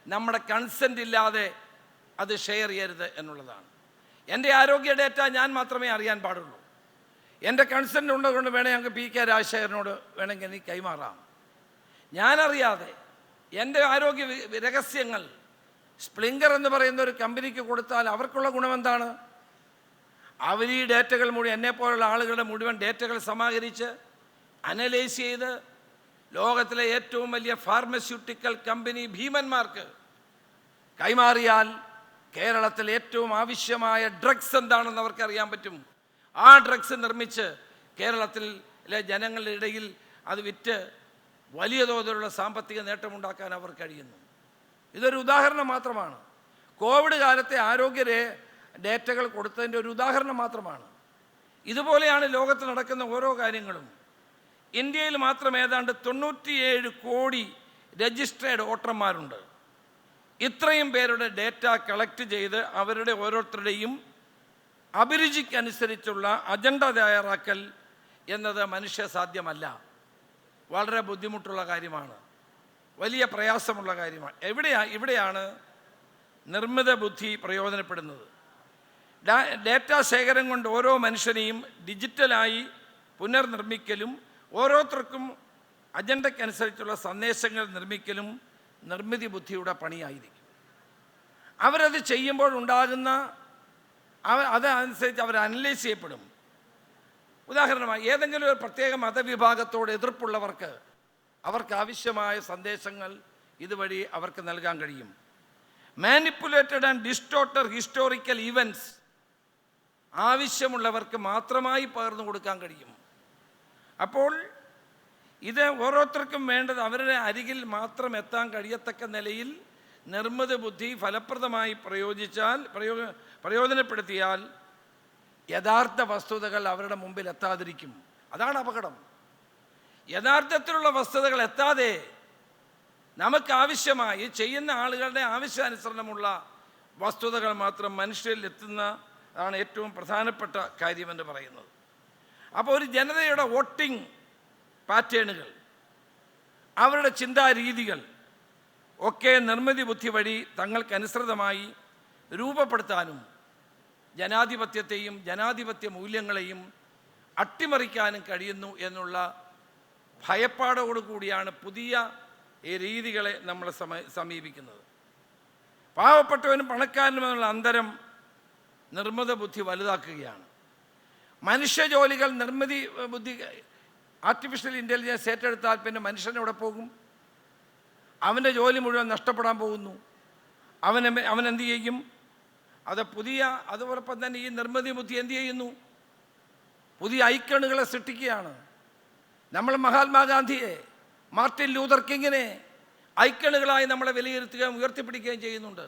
നമ്മുടെ കൺസെൻ്റ് ഇല്ലാതെ അത് ഷെയർ ചെയ്യരുത് എന്നുള്ളതാണ്. എൻ്റെ ആരോഗ്യ ഡേറ്റ ഞാൻ മാത്രമേ അറിയാൻ പാടുള്ളൂ. എൻ്റെ കൺസെൻ്റ് ഉള്ളതുകൊണ്ട് വേണേൽ ഞങ്ങൾക്ക് PK രാജശേഖരനോട് വേണമെങ്കിൽ എനിക്ക് കൈമാറാം. ഞാനറിയാതെ എൻ്റെ ആരോഗ്യ രഹസ്യങ്ങൾ സ്പ്ലിങ്കർ എന്ന് പറയുന്ന ഒരു കമ്പനിക്ക് കൊടുത്താൽ അവർക്കുള്ള ഗുണമെന്താണ്? അവർ ഈ ഡേറ്റകൾ മുഴുവൻ എന്നെപ്പോലുള്ള ആളുകളുടെ മുഴുവൻ ഡേറ്റകൾ സമാഹരിച്ച് അനലൈസ് ചെയ്ത് ലോകത്തിലെ ഏറ്റവും വലിയ ഫാർമസ്യൂട്ടിക്കൽ കമ്പനി ഭീമന്മാർക്ക് കൈമാറിയാൽ കേരളത്തിൽ ഏറ്റവും ആവശ്യമായ ഡ്രഗ്സ് എന്താണെന്ന് അവർക്കറിയാൻ പറ്റും. ആ ഡ്രഗ്സ് നിർമ്മിച്ച് കേരളത്തിലെ ജനങ്ങളുടെ ഇടയിൽ അത് വിറ്റ് വലിയ തോതിലുള്ള സാമ്പത്തിക നേട്ടമുണ്ടാക്കാൻ അവർ കഴിയുന്നു. ഇതൊരു ഉദാഹരണം മാത്രമാണ്. കോവിഡ് കാലത്തെ ആരോഗ്യ ഡേറ്റകൾ കൊടുത്തതിൻ്റെ ഒരു ഉദാഹരണം മാത്രമാണ്. ഇതുപോലെയാണ് ലോകത്ത് നടക്കുന്ന ഓരോ കാര്യങ്ങളും. ഇന്ത്യയിൽ മാത്രം ഏതാണ്ട് 97 കോടി രജിസ്ട്രേഡ് വോട്ടർമാരുണ്ട്. ഇത്രയും പേരുടെ ഡേറ്റ കളക്ട് ചെയ്ത് അവരുടെ ഓരോരുത്തരുടെയും അഭിരുചിക്കനുസരിച്ചുള്ള അജണ്ട തയ്യാറാക്കൽ എന്നത് മനുഷ്യ സാധ്യമല്ല. വളരെ ബുദ്ധിമുട്ടുള്ള കാര്യമാണ്, വലിയ പ്രയാസമുള്ള കാര്യമാണ്. ഇവിടെയാണ് നിർമ്മിത ബുദ്ധി പ്രയോജനപ്പെടുന്നത്. ഡേറ്റ ശേഖരം കൊണ്ട് ഓരോ മനുഷ്യനെയും ഡിജിറ്റലായി പുനർനിർമ്മിക്കലും ഓരോരുത്തർക്കും അജണ്ടയ്ക്കനുസരിച്ചുള്ള സന്ദേശങ്ങൾ നിർമ്മിക്കലും നിർമ്മിതി ബുദ്ധിയുടെ പണിയായിരിക്കും. അവരത് ചെയ്യുമ്പോഴുണ്ടാകുന്ന അതനുസരിച്ച് അവർ അനലൈസ് ചെയ്യപ്പെടും. ഉദാഹരണമായി ഏതെങ്കിലും ഒരു പ്രത്യേക മതവിഭാഗത്തോട് എതിർപ്പുള്ളവർക്ക് അവർക്ക് ആവശ്യമായ സന്ദേശങ്ങൾ ഇതുവഴി അവർക്ക് നൽകാൻ കഴിയും. Manipulated and distorted historical events ആവശ്യമുള്ളവർക്ക് മാത്രമായി പകർന്നു കൊടുക്കാൻ കഴിയും. അപ്പോൾ ഇത് ഓരോരുത്തർക്കും വേണ്ടത് അവരുടെ അരികിൽ മാത്രം എത്താൻ കഴിയത്തക്ക നിലയിൽ നിർമ്മിത ബുദ്ധി ഫലപ്രദമായി പ്രയോജനപ്പെടുത്തിയാൽ യഥാർത്ഥ വസ്തുതകൾ അവരുടെ മുമ്പിൽ എത്താതിരിക്കും. അതാണ് അപകടം. യഥാർത്ഥത്തിലുള്ള വസ്തുതകൾ എത്താതെ നമുക്കാവശ്യമായി ചെയ്യുന്ന ആളുകളുടെ ആവശ്യാനുസരണമുള്ള വസ്തുതകൾ മാത്രം മനുഷ്യരിൽ എത്തുന്നതാണ് ഏറ്റവും പ്രധാനപ്പെട്ട കാര്യമെന്ന് പറയുന്നത്. അപ്പോൾ ഒരു ജനതയുടെ വോട്ടിംഗ് പാറ്റേണുകൾ, അവരുടെ ചിന്താരീതികൾ ഒക്കെ നിർമ്മിതി ബുദ്ധി വഴി തങ്ങൾക്കനുസൃതമായി രൂപപ്പെടുത്താനും ജനാധിപത്യത്തെയും ജനാധിപത്യ മൂല്യങ്ങളെയും അട്ടിമറിക്കാനും കഴിയുന്നു എന്നുള്ള ഭയപ്പാടോടുകൂടിയാണ് പുതിയ ഈ രീതികളെ നമ്മൾ സമീപിക്കുന്നത്. പാവപ്പെട്ടവനും പണക്കാരനുമെന്നുള്ള അന്തരം നിർമ്മിത ബുദ്ധി വലുതാക്കുകയാണ്. മനുഷ്യജോലികൾ നിർമ്മിതി ബുദ്ധി ആർട്ടിഫിഷ്യൽ ഇൻ്റലിജൻസ് ഏറ്റെടുത്താൽ പിന്നെ മനുഷ്യനെവിടെ പോകും? അവൻ്റെ ജോലി മുഴുവൻ നഷ്ടപ്പെടാൻ പോകുന്നു. അവനെന്ത് ചെയ്യും? അതോടൊപ്പം തന്നെ ഈ നിർമ്മിതി ബുദ്ധി എന്ത് ചെയ്യുന്നു? പുതിയ ഐക്കണുകളെ സൃഷ്ടിക്കുകയാണ്. നമ്മൾ മഹാത്മാഗാന്ധിയെ, മാർട്ടിൻ ലൂതർ കിങ്ങിനെ ഐക്കണുകളായി നമ്മളെ വിലയിരുത്തുകയും ഉയർത്തിപ്പിടിക്കുകയും ചെയ്യുന്നുണ്ട്.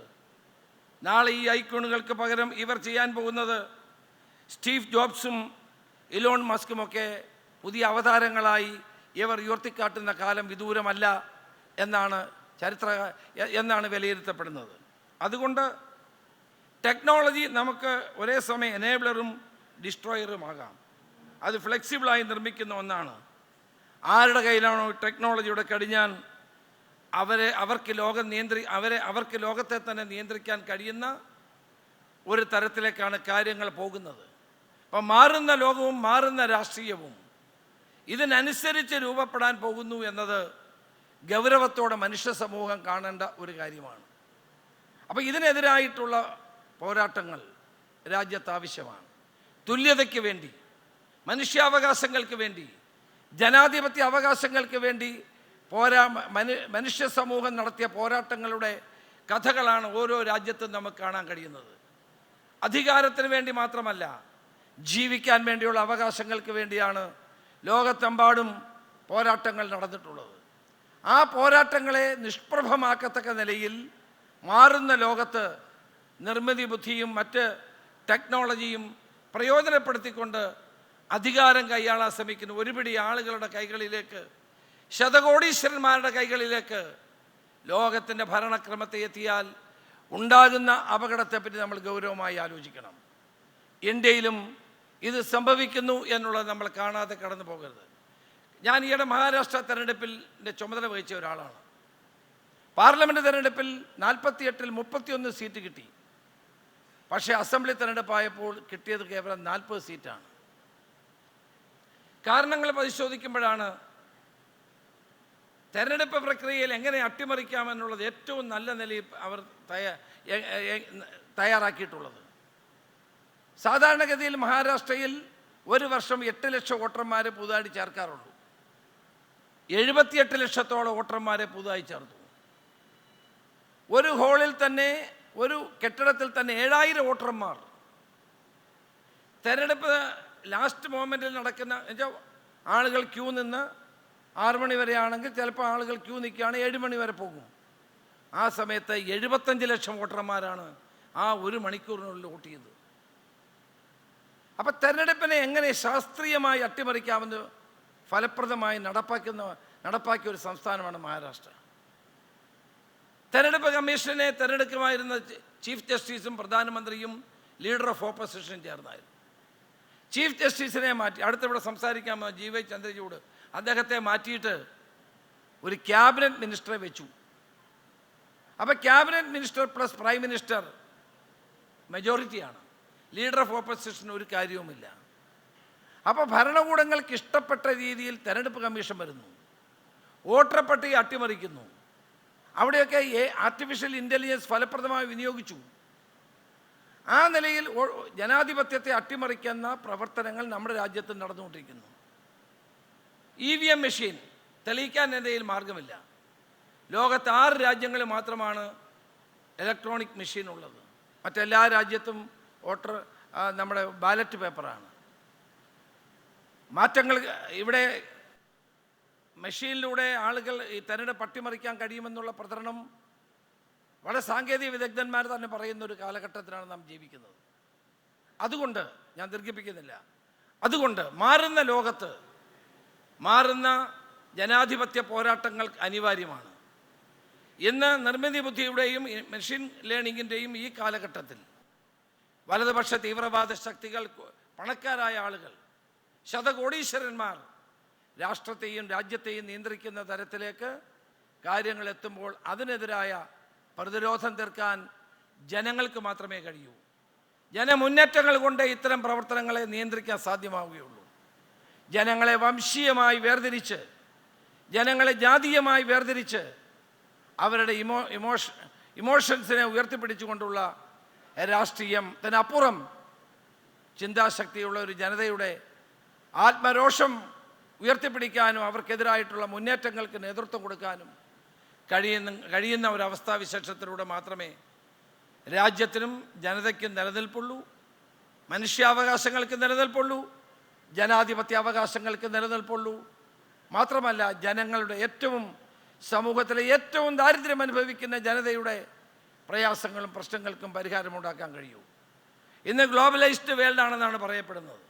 നാളെ ഈ ഐക്കണുകൾക്ക് പകരം ഇവർ ചെയ്യാൻ പോകുന്നത് സ്റ്റീവ് ജോബ്സും ഇലോൺ മസ്കുമൊക്കെ പുതിയ അവതാരങ്ങളായി ഇവർ ഉയർത്തിക്കാട്ടുന്ന കാലം വിദൂരമല്ല എന്നാണ് വിലയിരുത്തപ്പെടുന്നത്. അതുകൊണ്ട് ടെക്നോളജി നമുക്ക് ഒരേ സമയം എനേബിളറും ഡിസ്ട്രോയറുമാകാം. അത് ഫ്ലെക്സിബിളായി നിർമ്മിക്കുന്ന ഒന്നാണ്. ആരുടെ കയ്യിലാണോ ടെക്നോളജിയുടെ കടിഞ്ഞാൻ അവർക്ക് ലോകത്തെ തന്നെ നിയന്ത്രിക്കാൻ കഴിയുന്ന ഒരു തരത്തിലേക്കാണ് കാര്യങ്ങൾ പോകുന്നത്. അപ്പം മാറുന്ന ലോകവും മാറുന്ന രാഷ്ട്രീയവും ഇതിനനുസരിച്ച് രൂപപ്പെടാൻ പോകുന്നു എന്നത് ഗൗരവത്തോടെ മനുഷ്യ സമൂഹം കാണേണ്ട ഒരു കാര്യമാണ്. അപ്പോൾ ഇതിനെതിരായിട്ടുള്ള പോരാട്ടങ്ങൾ രാജ്യത്ത് ആവശ്യമാണ്. തുല്യതയ്ക്ക് വേണ്ടി, മനുഷ്യാവകാശങ്ങൾക്ക് വേണ്ടി, ജനാധിപത്യ അവകാശങ്ങൾക്ക് വേണ്ടി മനുഷ്യ സമൂഹം നടത്തിയ പോരാട്ടങ്ങളുടെ കഥകളാണ് ഓരോ രാജ്യത്തും നമുക്ക് കാണാൻ കഴിയുന്നത്. അധികാരത്തിന് വേണ്ടി മാത്രമല്ല, ജീവിക്കാൻ വേണ്ടിയുള്ള അവകാശങ്ങൾക്ക് വേണ്ടിയാണ് ലോകത്തെമ്പാടും പോരാട്ടങ്ങൾ നടന്നിട്ടുള്ളത്. ആ പോരാട്ടങ്ങളെ നിഷ്പ്രഭമാക്കത്തക്ക നിലയിൽ മാറുന്ന ലോകത്ത് നിർമ്മിതി ബുദ്ധിയും മറ്റ് ടെക്നോളജിയും പ്രയോജനപ്പെടുത്തിക്കൊണ്ട് അധികാരം കൈയാളാൻ ശ്രമിക്കുന്ന ഒരുപിടി ആളുകളുടെ കൈകളിലേക്ക്, ശതകോടീശ്വരന്മാരുടെ കൈകളിലേക്ക് ലോകത്തിൻ്റെ ഭരണക്രമത്തെ എത്തിയാൽ ഉണ്ടാകുന്ന അപകടത്തെപ്പറ്റി നമ്മൾ ഗൗരവമായി ആലോചിക്കണം. ഇന്ത്യയിലും ഇത് സംഭവിക്കുന്നു എന്നുള്ളത് നമ്മൾ കാണാതെ കടന്നു പോകരുത്. ഞാൻ ഈയിടെ മഹാരാഷ്ട്ര തെരഞ്ഞെടുപ്പിൽ ചുമതല വഹിച്ച ഒരാളാണ്. പാർലമെൻറ്റ് തെരഞ്ഞെടുപ്പിൽ 48-ൽ 31 സീറ്റ് കിട്ടി. പക്ഷേ അസംബ്ലി തെരഞ്ഞെടുപ്പായപ്പോൾ കിട്ടിയത് കേവലം 40 സീറ്റാണ്. കാരണങ്ങൾ പരിശോധിക്കുമ്പോഴാണ് തെരഞ്ഞെടുപ്പ് പ്രക്രിയയിൽ എങ്ങനെ അട്ടിമറിക്കാമെന്നുള്ളത് ഏറ്റവും നല്ല നിലയിൽ അവർ തയ്യാറാക്കിയിട്ടുള്ളത്. സാധാരണഗതിയിൽ മഹാരാഷ്ട്രയിൽ ഒരു വർഷം 8 ലക്ഷം വോട്ടർമാരെ പുതുതായി ചേർക്കാറുള്ളൂ. 78 ലക്ഷത്തോളം വോട്ടർമാരെ പുതുതായി ചേർത്തു. ഒരു ഹാളിൽ തന്നെ, ഒരു കെട്ടിടത്തിൽ തന്നെ 7000 വോട്ടർമാർ. തെരഞ്ഞെടുപ്പ് ലാസ്റ്റ് മൊമെൻറ്റിൽ നടക്കുന്ന ആളുകൾ ക്യൂ നിന്ന് 6 മണി വരെ ആണെങ്കിൽ ചിലപ്പോൾ ആളുകൾ ക്യൂ നിൽക്കുകയാണ് 7 മണി വരെ പോകും. ആ സമയത്ത് 75 ലക്ഷം വോട്ടർമാരാണ് ആ 1 മണിക്കൂറിനുള്ളിൽ വോട്ട് ചെയ്തത്. അപ്പം തെരഞ്ഞെടുപ്പിനെ എങ്ങനെ ശാസ്ത്രീയമായി അട്ടിമറിക്കാമെന്ന് ഫലപ്രദമായി നടപ്പാക്കിയ ഒരു സംസ്ഥാനമാണ് മഹാരാഷ്ട്ര. തെരഞ്ഞെടുപ്പ് കമ്മീഷനെ തെരഞ്ഞെടുക്കുമായിരുന്ന ചീഫ് ജസ്റ്റിസും പ്രധാനമന്ത്രിയും ലീഡർ ഓഫ് ഓപ്പോസിഷൻ ചേർന്നായിരുന്നു. ചീഫ് ജസ്റ്റിസിനെ മാറ്റി, അടുത്തിവിടെ സംസാരിക്കാൻ GY ചന്ദ്രചൂഡ്, അദ്ദേഹത്തെ മാറ്റിയിട്ട് ഒരു ക്യാബിനറ്റ് മിനിസ്റ്ററെ വെച്ചു. അപ്പോൾ cabinet minister plus prime minister മെജോറിറ്റിയാണ്. ലീഡർ ഓഫ് ഓപ്പോസിഷൻ ഒരു കാര്യവുമില്ല. അപ്പോൾ ഭരണകൂടങ്ങൾക്ക് ഇഷ്ടപ്പെട്ട രീതിയിൽ തെരഞ്ഞെടുപ്പ് കമ്മീഷൻ വരുന്നു, വോട്ടർ പട്ടിക അട്ടിമറിക്കുന്നു. അവിടെയൊക്കെ ആർട്ടിഫിഷ്യൽ ഇൻ്റലിജൻസ് ഫലപ്രദമായി വിനിയോഗിച്ചു. ആ നിലയിൽ ജനാധിപത്യത്തെ അട്ടിമറിക്കുന്ന പ്രവർത്തനങ്ങൾ നമ്മുടെ രാജ്യത്ത് നടന്നുകൊണ്ടിരിക്കുന്നു. EVM മെഷീൻ തെളിയിക്കാൻ എന്തെങ്കിലും മാർഗമില്ല. ലോകത്ത് 6 രാജ്യങ്ങളിൽ മാത്രമാണ് ഇലക്ട്രോണിക് മെഷീൻ ഉള്ളത്. മറ്റെല്ലാ രാജ്യത്തും നമ്മുടെ ബാലറ്റ് പേപ്പറാണ്. മാറ്റങ്ങൾ ഇവിടെ മെഷീനിലൂടെ ആളുകൾ ഈ തെരഞ്ഞെടുപ്പ് അട്ടിമറിക്കാൻ കഴിയുമെന്നുള്ള പ്രചരണം വളരെ സാങ്കേതിക വിദഗ്ധന്മാർ തന്നെ പറയുന്ന ഒരു കാലഘട്ടത്തിലാണ് നാം ജീവിക്കുന്നത്. അതുകൊണ്ട് ഞാൻ ദീർഘിപ്പിക്കുന്നില്ല. അതുകൊണ്ട് മാറുന്ന ലോകത്ത് മാറുന്ന ജനാധിപത്യ പോരാട്ടങ്ങൾ അനിവാര്യമാണ്. ഇന്ന് നിർമ്മിത ബുദ്ധിയുടെയും മെഷീൻ ലേണിങ്ങിൻ്റെയും ഈ കാലഘട്ടത്തിൽ വലതുപക്ഷ തീവ്രവാദ ശക്തികൾ, പണക്കാരായ ആളുകൾ, ശതകോടീശ്വരന്മാർ രാഷ്ട്രത്തെയും രാജ്യത്തെയും നിയന്ത്രിക്കുന്ന തരത്തിലേക്ക് കാര്യങ്ങൾ എത്തുമ്പോൾ അതിനെതിരായ പ്രതിരോധം തീർക്കാൻ ജനങ്ങൾക്ക് മാത്രമേ കഴിയൂ. ജനമുന്നേറ്റങ്ങൾ കൊണ്ട് ഇത്തരം പ്രവർത്തനങ്ങളെ നിയന്ത്രിക്കാൻ സാധ്യമാവുകയുള്ളൂ. ജനങ്ങളെ വംശീയമായി വേർതിരിച്ച്, ജനങ്ങളെ ജാതീയമായി വേർതിരിച്ച് അവരുടെ ഇമോഷൻസിനെ ഉയർത്തിപ്പിടിച്ചുകൊണ്ടുള്ള രാഷ്ട്രീയത്തിനപ്പുറം ചിന്താശക്തിയുള്ള ഒരു ജനതയുടെ ആത്മരോഷം ഉയർത്തിപ്പിടിക്കാനും അവർക്കെതിരായിട്ടുള്ള മുന്നേറ്റങ്ങൾക്ക് നേതൃത്വം കൊടുക്കാനും കഴിയുന്ന ഒരവസ്ഥാവിശേഷത്തിലൂടെ മാത്രമേ രാജ്യത്തിനും ജനതയ്ക്കും നിലനിൽപ്പുള്ളൂ, മനുഷ്യാവകാശങ്ങൾക്ക് നിലനിൽപ്പുള്ളൂ, ജനാധിപത്യ അവകാശങ്ങൾക്ക് നിലനിൽപ്പുള്ളൂ. മാത്രമല്ല ജനങ്ങളുടെ സമൂഹത്തിലെ ഏറ്റവും ദാരിദ്ര്യം അനുഭവിക്കുന്ന ജനതയുടെ പ്രയാസങ്ങളും പ്രശ്നങ്ങൾക്കും പരിഹാരമുണ്ടാക്കാൻ കഴിയൂ. ഇന്ന് ഗ്ലോബലൈസ്ഡ് വേൾഡാണെന്നാണ് പറയപ്പെടുന്നത്.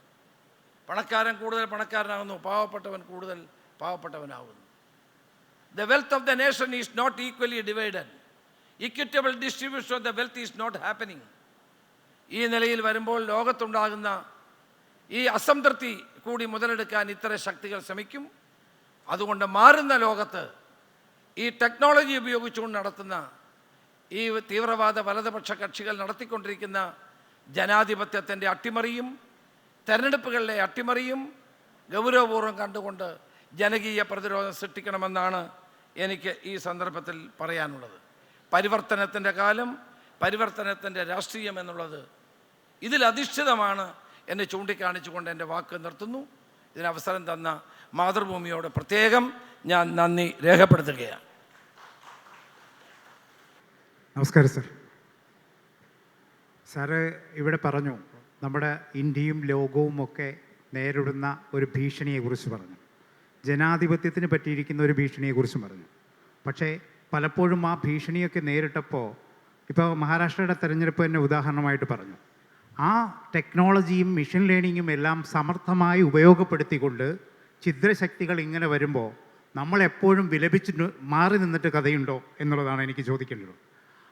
പണക്കാരൻ കൂടുതൽ പണക്കാരനാകുന്നു, പാവപ്പെട്ടവൻ കൂടുതൽ പാവപ്പെട്ടവനാകുന്നു. The wealth of the nation is not equally divided. Equitable distribution of the wealth is not happening. ഈ നിലയിൽ വരുമ്പോൾ ലോകത്തുണ്ടാകുന്ന ഈ അസംതൃപ്തി കൂടി മുതലെടുക്കാൻ ഇത്തരം ശക്തികൾ ശ്രമിക്കും. അതുകൊണ്ട് മാറുന്ന ലോകത്ത് ഈ ടെക്നോളജി ഉപയോഗിച്ചുകൊണ്ട് നടത്തുന്ന ഈ തീവ്രവാദ വലതുപക്ഷ കക്ഷികൾ നടത്തിക്കൊണ്ടിരിക്കുന്ന ജനാധിപത്യത്തിൻ്റെ അട്ടിമറിയും തെരഞ്ഞെടുപ്പുകളിലെ അട്ടിമറിയും ഗൗരവപൂർവ്വം കണ്ടുകൊണ്ട് ജനകീയ പ്രതിരോധം സൃഷ്ടിക്കണമെന്നാണ് എനിക്ക് ഈ സന്ദർഭത്തിൽ പറയാനുള്ളത്. പരിവർത്തനത്തിൻ്റെ കാലം, പരിവർത്തനത്തിൻ്റെ രാഷ്ട്രീയം എന്നുള്ളത് ഇതിലധിഷ്ഠിതമാണ് എന്നെ ചൂണ്ടിക്കാണിച്ചുകൊണ്ട് എൻ്റെ വാക്ക് നിർത്തുന്നു. ഇതിനവസരം തന്ന മാതൃഭൂമിയോട് പ്രത്യേകം ഞാൻ നന്ദി രേഖപ്പെടുത്തുകയാണ്. നമസ്കാരം സർ. സാറ് ഇവിടെ പറഞ്ഞു നമ്മുടെ ഇന്ത്യയും ലോകവും ഒക്കെ നേരിടുന്ന ഒരു ഭീഷണിയെക്കുറിച്ച് പറഞ്ഞു, ജനാധിപത്യത്തിന് പറ്റിയിരിക്കുന്ന ഒരു ഭീഷണിയെക്കുറിച്ചും പറഞ്ഞു. പക്ഷേ പലപ്പോഴും ആ ഭീഷണിയൊക്കെ നേരിട്ടപ്പോൾ, ഇപ്പോൾ മഹാരാഷ്ട്രയുടെ തെരഞ്ഞെടുപ്പ് തന്നെ ഉദാഹരണമായിട്ട് പറഞ്ഞു, ആ ടെക്നോളജിയും മെഷീൻ ലേണിങ്ങും എല്ലാം സമർത്ഥമായി ഉപയോഗപ്പെടുത്തിക്കൊണ്ട് ഛിദ്രശക്തികൾ ഇങ്ങനെ വരുമ്പോൾ നമ്മളെപ്പോഴും വിലപിച്ച് മാറി നിന്നിട്ട് കഥയുണ്ടോ എന്നുള്ളതാണ് എനിക്ക് ചോദിക്കേണ്ടത്.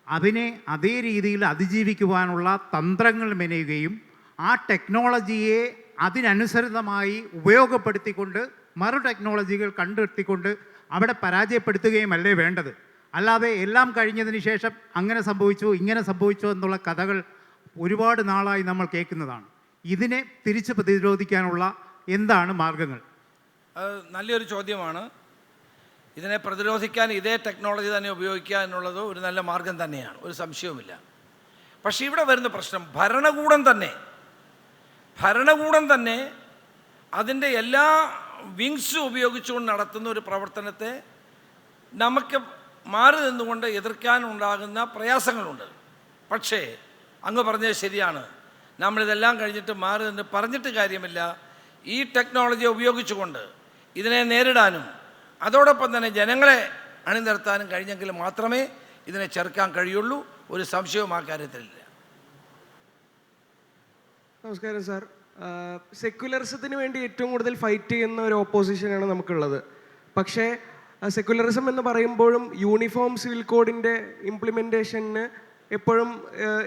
അതിനെ അതേ രീതിയിൽ അതിജീവിക്കുവാനുള്ള തന്ത്രങ്ങൾ മെനയുകയും ആ ടെക്നോളജിയെ അതിനനുസൃതമായി ഉപയോഗപ്പെടുത്തിക്കൊണ്ട് മറു ടെക്നോളജികൾ കണ്ടെത്തിക്കൊണ്ട് അവിടെ പരാജയപ്പെടുത്തുകയുമല്ലേ വേണ്ടത്. അല്ലാതെ എല്ലാം കഴിഞ്ഞതിന് ശേഷം അങ്ങനെ സംഭവിച്ചു ഇങ്ങനെ സംഭവിച്ചു എന്നുള്ള കഥകൾ ഒരുപാട് നാളായി നമ്മൾ കേൾക്കുന്നതാണ്. ഇതിനെ തിരിച്ച് പ്രതിരോധിക്കാനുള്ള എന്താണ് മാർഗങ്ങൾ? അത് നല്ലൊരു ചോദ്യമാണ്. ഇതിനെ പ്രതിരോധിക്കാൻ ഇതേ ടെക്നോളജി തന്നെ ഉപയോഗിക്കുക എന്നുള്ളത് ഒരു നല്ല മാർഗം തന്നെയാണ്, ഒരു സംശയവുമില്ല. പക്ഷേ ഇവിടെ വരുന്ന പ്രശ്നം ഭരണകൂടം തന്നെ അതിൻ്റെ എല്ലാ വിങ്സും ഉപയോഗിച്ചുകൊണ്ട് നടത്തുന്ന ഒരു പ്രവർത്തനത്തെ നമുക്ക് മാറി നിന്നുകൊണ്ട് എതിർക്കാനുണ്ടാകുന്ന പ്രയാസങ്ങളുണ്ട്. പക്ഷേ അങ്ങ് പറഞ്ഞത് ശരിയാണ്, നമ്മളിതെല്ലാം കഴിഞ്ഞിട്ട് മാറി നിന്ന് പറഞ്ഞിട്ട് കാര്യമില്ല. ഈ ടെക്നോളജി ഉപയോഗിച്ചുകൊണ്ട് ഇതിനെ നേരിടാനും അതോടൊപ്പം തന്നെ ജനങ്ങളെ അണിനിരത്താനും കഴിഞ്ഞെങ്കിൽ മാത്രമേ ഇതിനെ ചെറുക്കാൻ കഴിയുള്ളൂ. ഒരു സംശയവും ആ കാര്യത്തിലില്ല. നമസ്കാരം സാർ. സെക്യുലറിസത്തിന് വേണ്ടി ഏറ്റവും കൂടുതൽ ഫൈറ്റ് ചെയ്യുന്ന ഒരു ഓപ്പോസിഷനാണ് നമുക്കുള്ളത്. പക്ഷേ സെക്യുലറിസം എന്ന് പറയുമ്പോഴും യൂണിഫോം സിവിൽ കോഡിൻ്റെ ഇംപ്ലിമെൻറ്റേഷന് എപ്പോഴും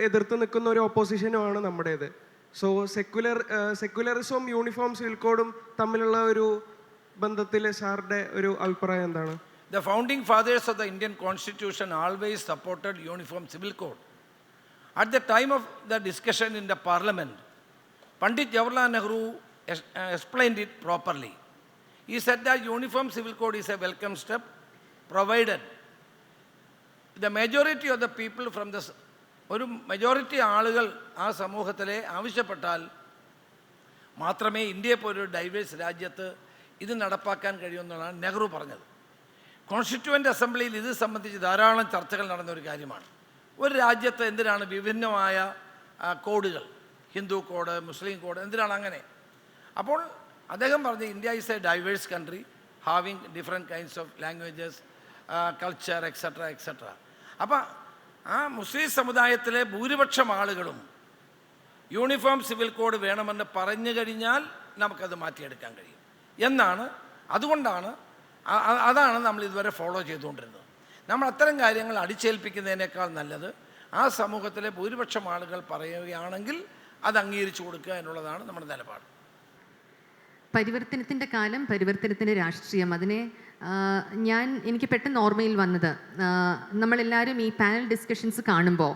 എതിർത്ത് നിൽക്കുന്ന ഒരു ഓപ്പോസിഷനുമാണ് നമ്മുടേത്. സോ സെക്യുലറിസവും യൂണിഫോം സിവിൽ കോഡും തമ്മിലുള്ള ഒരു ബന്ധത്തിൽ സാറിൻ്റെ ഒരു അഭിപ്രായം എന്താണ്? The founding fathers of the Indian Constitution always supported uniform civil code. At the time of the discussion in the parliament, Pandit Jawaharlal Nehru explained it properly. He said that uniform civil code is a welcome step, provided the majority of the people from the ഒരു majority ആളുകൾ ആ സമൂഹത്തിലെ ആവശ്യപ്പെട്ടാൽ മാത്രമേ ഇന്ത്യയെ പോലൊരു diverse രാജ്യത്ത് ഇത് നടപ്പാക്കാൻ കഴിയുമെന്നുള്ളതാണ് നെഹ്റു പറഞ്ഞത്. കോൺസ്റ്റിറ്റ്യൂവൻ്റ് അസംബ്ലിയിൽ ഇത് സംബന്ധിച്ച് ധാരാളം ചർച്ചകൾ നടന്ന ഒരു കാര്യമാണ്. ഒരു രാജ്യത്ത് എന്തിനാണ് വിഭിന്നമായ കോഡുകൾ, ഹിന്ദു കോഡ്, മുസ്ലിം കോഡ്, എന്തിനാണ് അങ്ങനെ? അപ്പോൾ അദ്ദേഹം പറഞ്ഞു India is a diverse country having different kinds of languages, culture, etcetera etcetera. അപ്പം ആ മുസ്ലിം സമുദായത്തിലെ ഭൂരിപക്ഷം ആളുകളും യൂണിഫോം സിവിൽ കോഡ് വേണമെന്ന് പറഞ്ഞു കഴിഞ്ഞാൽ നമുക്കത് മാറ്റിയെടുക്കാൻ കഴിയും എന്നാണ്. അതുകൊണ്ടാണ് അതാണ് നമ്മൾ ഇതുവരെ ഫോളോ ചെയ്തുകൊണ്ടിരുന്നത്. നമ്മൾ അത്തരം കാര്യങ്ങൾ അടിച്ചേൽപ്പിക്കുന്നതിനേക്കാൾ നല്ലത് ആ സമൂഹത്തിലെ ഭൂരിപക്ഷം ആളുകൾ പറയുകയാണെങ്കിൽ അത് അംഗീകരിച്ചു കൊടുക്കുക എന്നുള്ളതാണ് നമ്മുടെ നിലപാട്. പരിവർത്തനത്തിൻ്റെ കാലം, പരിവർത്തനത്തിൻ്റെ രാഷ്ട്രീയം, അതിനെ എനിക്ക് പെട്ടെന്ന് ഓർമ്മയിൽ വന്നത്, നമ്മളെല്ലാവരും ഈ പാനൽ ഡിസ്കഷൻസ് കാണുമ്പോൾ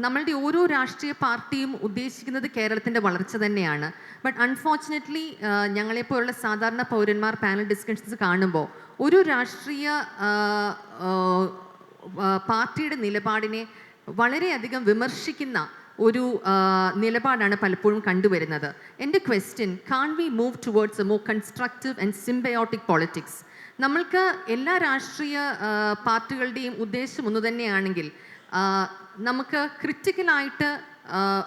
നമ്മളുടെ ഓരോ രാഷ്ട്രീയ പാർട്ടിയും ഉദ്ദേശിക്കുന്നത് കേരളത്തിൻ്റെ വളർച്ച തന്നെയാണ്. ബട്ട് അൺഫോർച്ചുനേറ്റ്ലി ഞങ്ങളെപ്പോലുള്ള സാധാരണ പൗരന്മാർ പാനൽ ഡിസ്കഷൻസ് കാണുമ്പോൾ ഒരു രാഷ്ട്രീയ പാർട്ടിയുടെ നിലപാടിനെ വളരെയധികം വിമർശിക്കുന്ന ഒരു നിലപാടാണ് പലപ്പോഴും കണ്ടുവരുന്നത്. എൻ്റെ question, can we move towards a more constructive and symbiotic politics? നമ്മൾക്ക് എല്ലാ രാഷ്ട്രീയ പാർട്ടികളുടെയും ഉദ്ദേശം ഒന്ന് തന്നെയാണെങ്കിൽ നമുക്ക് ക്രിറ്റിക്കലായിട്ട്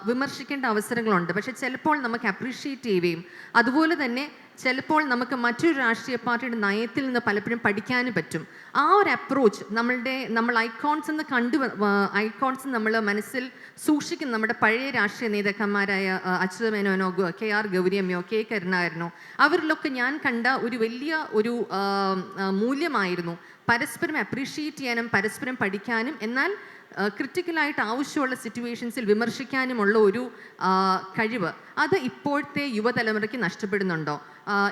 വിമർശിക്കേണ്ട അവസരങ്ങളുണ്ട്. പക്ഷെ ചിലപ്പോൾ നമുക്ക് അപ്രീഷിയേറ്റ് ചെയ്യുകയും അതുപോലെ തന്നെ ചിലപ്പോൾ നമുക്ക് മറ്റൊരു രാഷ്ട്രീയ പാർട്ടിയുടെ നയത്തിൽ നിന്ന് പലപ്പോഴും പഠിക്കാനും പറ്റും. ആ ഒരു അപ്രോച്ച് നമ്മൾ ഐക്കോൺസ് നമ്മൾ മനസ്സിൽ സൂക്ഷിക്കുന്ന നമ്മുടെ പഴയ രാഷ്ട്രീയ നേതാക്കന്മാരായ അച്യുത മേനോനോ, KR ഗൗരിയമ്മയോ, K കരുണാകരനോ, അവരിലൊക്കെ ഞാൻ കണ്ട ഒരു വലിയ ഒരു മൂല്യമായിരുന്നു പരസ്പരം അപ്രീഷിയേറ്റ് ചെയ്യാനും പരസ്പരം പഠിക്കാനും എന്നാൽ ക്രിറ്റിക്കലായിട്ട് ആവശ്യമുള്ള സിറ്റുവേഷൻസിൽ വിമർശിക്കാനുമുള്ള ഒരു കഴിവ്. അത് ഇപ്പോഴത്തെ യുവതലമുറയ്ക്ക് നഷ്ടപ്പെടുന്നുണ്ടോ?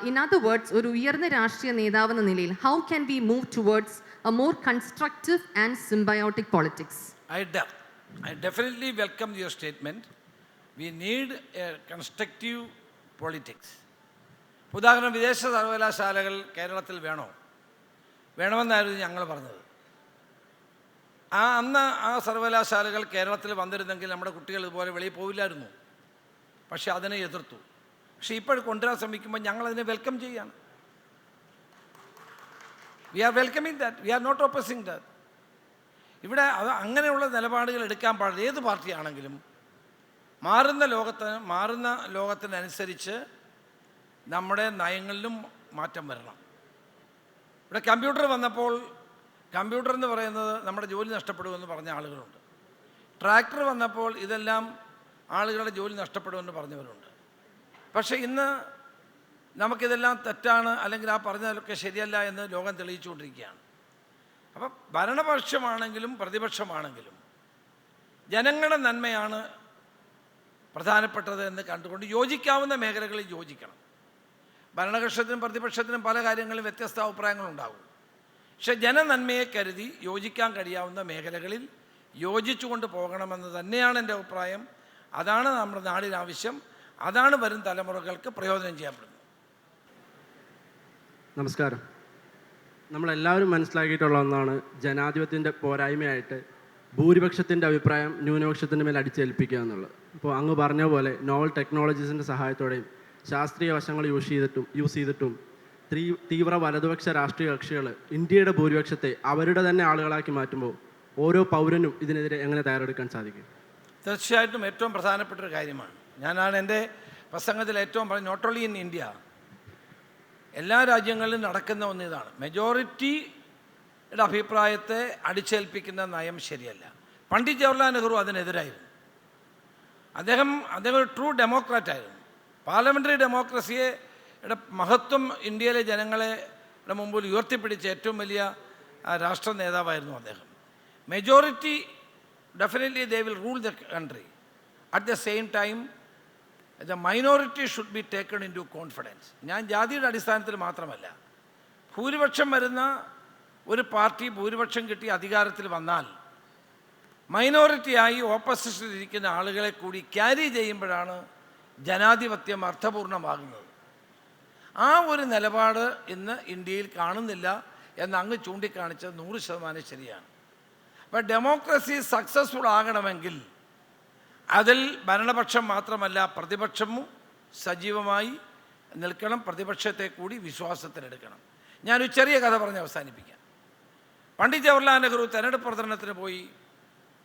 ഇൻ അതർ വേർഡ്സ്, ഒരു ഉയർന്ന രാഷ്ട്രീയ നേതാവെന്ന നിലയിൽ how can we move towards a more constructive and symbiotic politics? I definitely welcome your statement. We need a constructive politics. ഉദാഹരണം, വിദേശ സർവകലാശാലകൾ കേരളത്തിൽ വേണമെന്നായിരുന്നു ഞങ്ങൾ പറഞ്ഞത്. അന്ന് ആ സർവകലാശാലകൾ കേരളത്തിൽ വന്നിരുന്നെങ്കിൽ നമ്മുടെ കുട്ടികൾ ഇതുപോലെ വെളിയിൽ പോവില്ലായിരുന്നു. പക്ഷെ അതിനെ എതിർത്തു. പക്ഷെ ഇപ്പോൾ കൊണ്ടുവരാൻ ശ്രമിക്കുമ്പോൾ ഞങ്ങളതിനെ വെൽക്കം ചെയ്യാണ്. We are welcoming that, we are not opposing that. ഇവിടെ അങ്ങനെയുള്ള നിലപാടുകൾ എടുക്കാൻ പാടില്ല. ഏത് പാർട്ടിയാണെങ്കിലും മാറുന്ന ലോകത്തിനനുസരിച്ച് നമ്മുടെ നയങ്ങളിലും മാറ്റം വരണം. ഇവിടെ കമ്പ്യൂട്ടർ വന്നപ്പോൾ കമ്പ്യൂട്ടർ എന്ന് പറയുന്നത് നമ്മുടെ ജോലി നഷ്ടപ്പെടുമെന്ന് പറഞ്ഞ ആളുകളുണ്ട്. ട്രാക്ടർ വന്നപ്പോൾ ഇതെല്ലാം ആളുകളുടെ ജോലി നഷ്ടപ്പെടുമെന്ന് പറഞ്ഞവരുണ്ട്. പക്ഷേ ഇന്ന് നമുക്കിതെല്ലാം തെറ്റാണ്, അല്ലെങ്കിൽ ആ പറഞ്ഞതൊക്കെ ശരിയല്ല എന്ന് ലോകം തെളിയിച്ചുകൊണ്ടിരിക്കുകയാണ്. അപ്പം ഭരണപക്ഷമാണെങ്കിലും പ്രതിപക്ഷമാണെങ്കിലും ജനങ്ങളുടെ നന്മയാണ് പ്രധാനപ്പെട്ടത് എന്ന് കണ്ടുകൊണ്ട് യോജിക്കാവുന്ന മേഖലകളിൽ യോജിക്കണം. ഭരണപക്ഷത്തിനും പ്രതിപക്ഷത്തിനും പല കാര്യങ്ങളിലും വ്യത്യസ്ത അഭിപ്രായങ്ങളുണ്ടാകും. പക്ഷെ ജനനന്മയെ കരുതി യോജിക്കാൻ കഴിയാവുന്ന മേഖലകളിൽ യോജിച്ചുകൊണ്ട് പോകണമെന്ന് തന്നെയാണ് എൻ്റെ അഭിപ്രായം. അതാണ് നമ്മുടെ നാടിനാവശ്യം. അതാണ് വരും തലമുറകൾക്ക് പ്രയോജനം ചെയ്യപ്പെടുന്നത്. നമസ്കാരം. നമ്മളെല്ലാവരും മനസ്സിലാക്കിയിട്ടുള്ള ഒന്നാണ് ജനാധിപത്യത്തിൻ്റെ പോരായ്മയായിട്ട് ഭൂരിപക്ഷത്തിൻ്റെ അഭിപ്രായം ന്യൂനപക്ഷത്തിൻ്റെ മേൽ അടിച്ചേൽപ്പിക്കുക എന്നുള്ളത്. ഇപ്പോൾ അങ്ങ് പറഞ്ഞ പോലെ നോവൽ ടെക്നോളജീസിൻ്റെ സഹായത്തോടെയും ശാസ്ത്രീയ വശങ്ങൾ യൂസ് ചെയ്തിട്ടും തീവ്ര വലതുപക്ഷ രാഷ്ട്രീയ കക്ഷികൾ ഇന്ത്യയുടെ ഭൂരിപക്ഷത്തെ അവരുടെ തന്നെ ആളുകളാക്കി മാറ്റുമ്പോൾ ഓരോ പൗരനും ഇതിനെതിരെ എങ്ങനെ തയ്യാറെടുക്കാൻ സാധിക്കും? തീർച്ചയായിട്ടും ഏറ്റവും പ്രധാനപ്പെട്ടൊരു കാര്യമാണ്. ഞാനാണ് എൻ്റെ പ്രസംഗത്തിൽ ഏറ്റവും പറഞ്ഞത്, നോട്ട് ഓൺലി ഇൻ ഇന്ത്യ, എല്ലാ രാജ്യങ്ങളിലും നടക്കുന്ന ഒന്ന് ഇതാണ്. മെജോറിറ്റിയുടെ അഭിപ്രായത്തെ അടിച്ചേൽപ്പിക്കുന്ന നയം ശരിയല്ല. പണ്ഡിറ്റ് ജവഹർലാൽ നെഹ്റു അതിനെതിരായിരുന്നു. അദ്ദേഹം ഒരു ട്രൂ ഡെമോക്രാറ്റായിരുന്നു. പാർലമെൻ്ററി ഡെമോക്രസിയുടെ മഹത്വം ഇന്ത്യയിലെ ജനങ്ങളുടെ മുമ്പിൽ ഉയർത്തിപ്പിടിച്ച ഏറ്റവും വലിയ രാഷ്ട്ര നേതാവായിരുന്നു അദ്ദേഹം. Majority definitely they will rule the country. At the same time the minority should be taken into confidence. ഞാൻ ജാതിയുടെ അടിസ്ഥാനത്തിൽ മാത്രമല്ല, ഭൂരിപക്ഷം വരുന്ന ഒരു പാർട്ടി ഭൂരിപക്ഷം കിട്ടി അധികാരത്തിൽ വന്നാൽ മൈനോറിറ്റിയായി ഓപ്പോസിഷനിലിരിക്കുന്ന ആളുകളെ കൂടി ക്യാരി ചെയ്യുമ്പോഴാണ് ജനാധിപത്യം അർത്ഥപൂർണമാകുന്നത്. ആ ഒരു നിലപാട് ഇന്ന് ഇന്ത്യയിൽ കാണുന്നില്ല എന്ന് അങ്ങ് ചൂണ്ടിക്കാണിച്ചത് 100% ശരിയാണ്. അപ്പോൾ ഡെമോക്രസി സക്സസ്ഫുൾ ആകണമെങ്കിൽ അതിൽ ഭരണപക്ഷം മാത്രമല്ല പ്രതിപക്ഷവും സജീവമായി നിൽക്കണം. പ്രതിപക്ഷത്തെ കൂടി വിശ്വാസത്തിലെടുക്കണം. ഞാനൊരു ചെറിയ കഥ പറഞ്ഞ് അവസാനിപ്പിക്കാം. പണ്ഡിറ്റ് ജവഹർലാൽ നെഹ്റു തെരഞ്ഞെടുപ്പ് പ്രചരണത്തിന് പോയി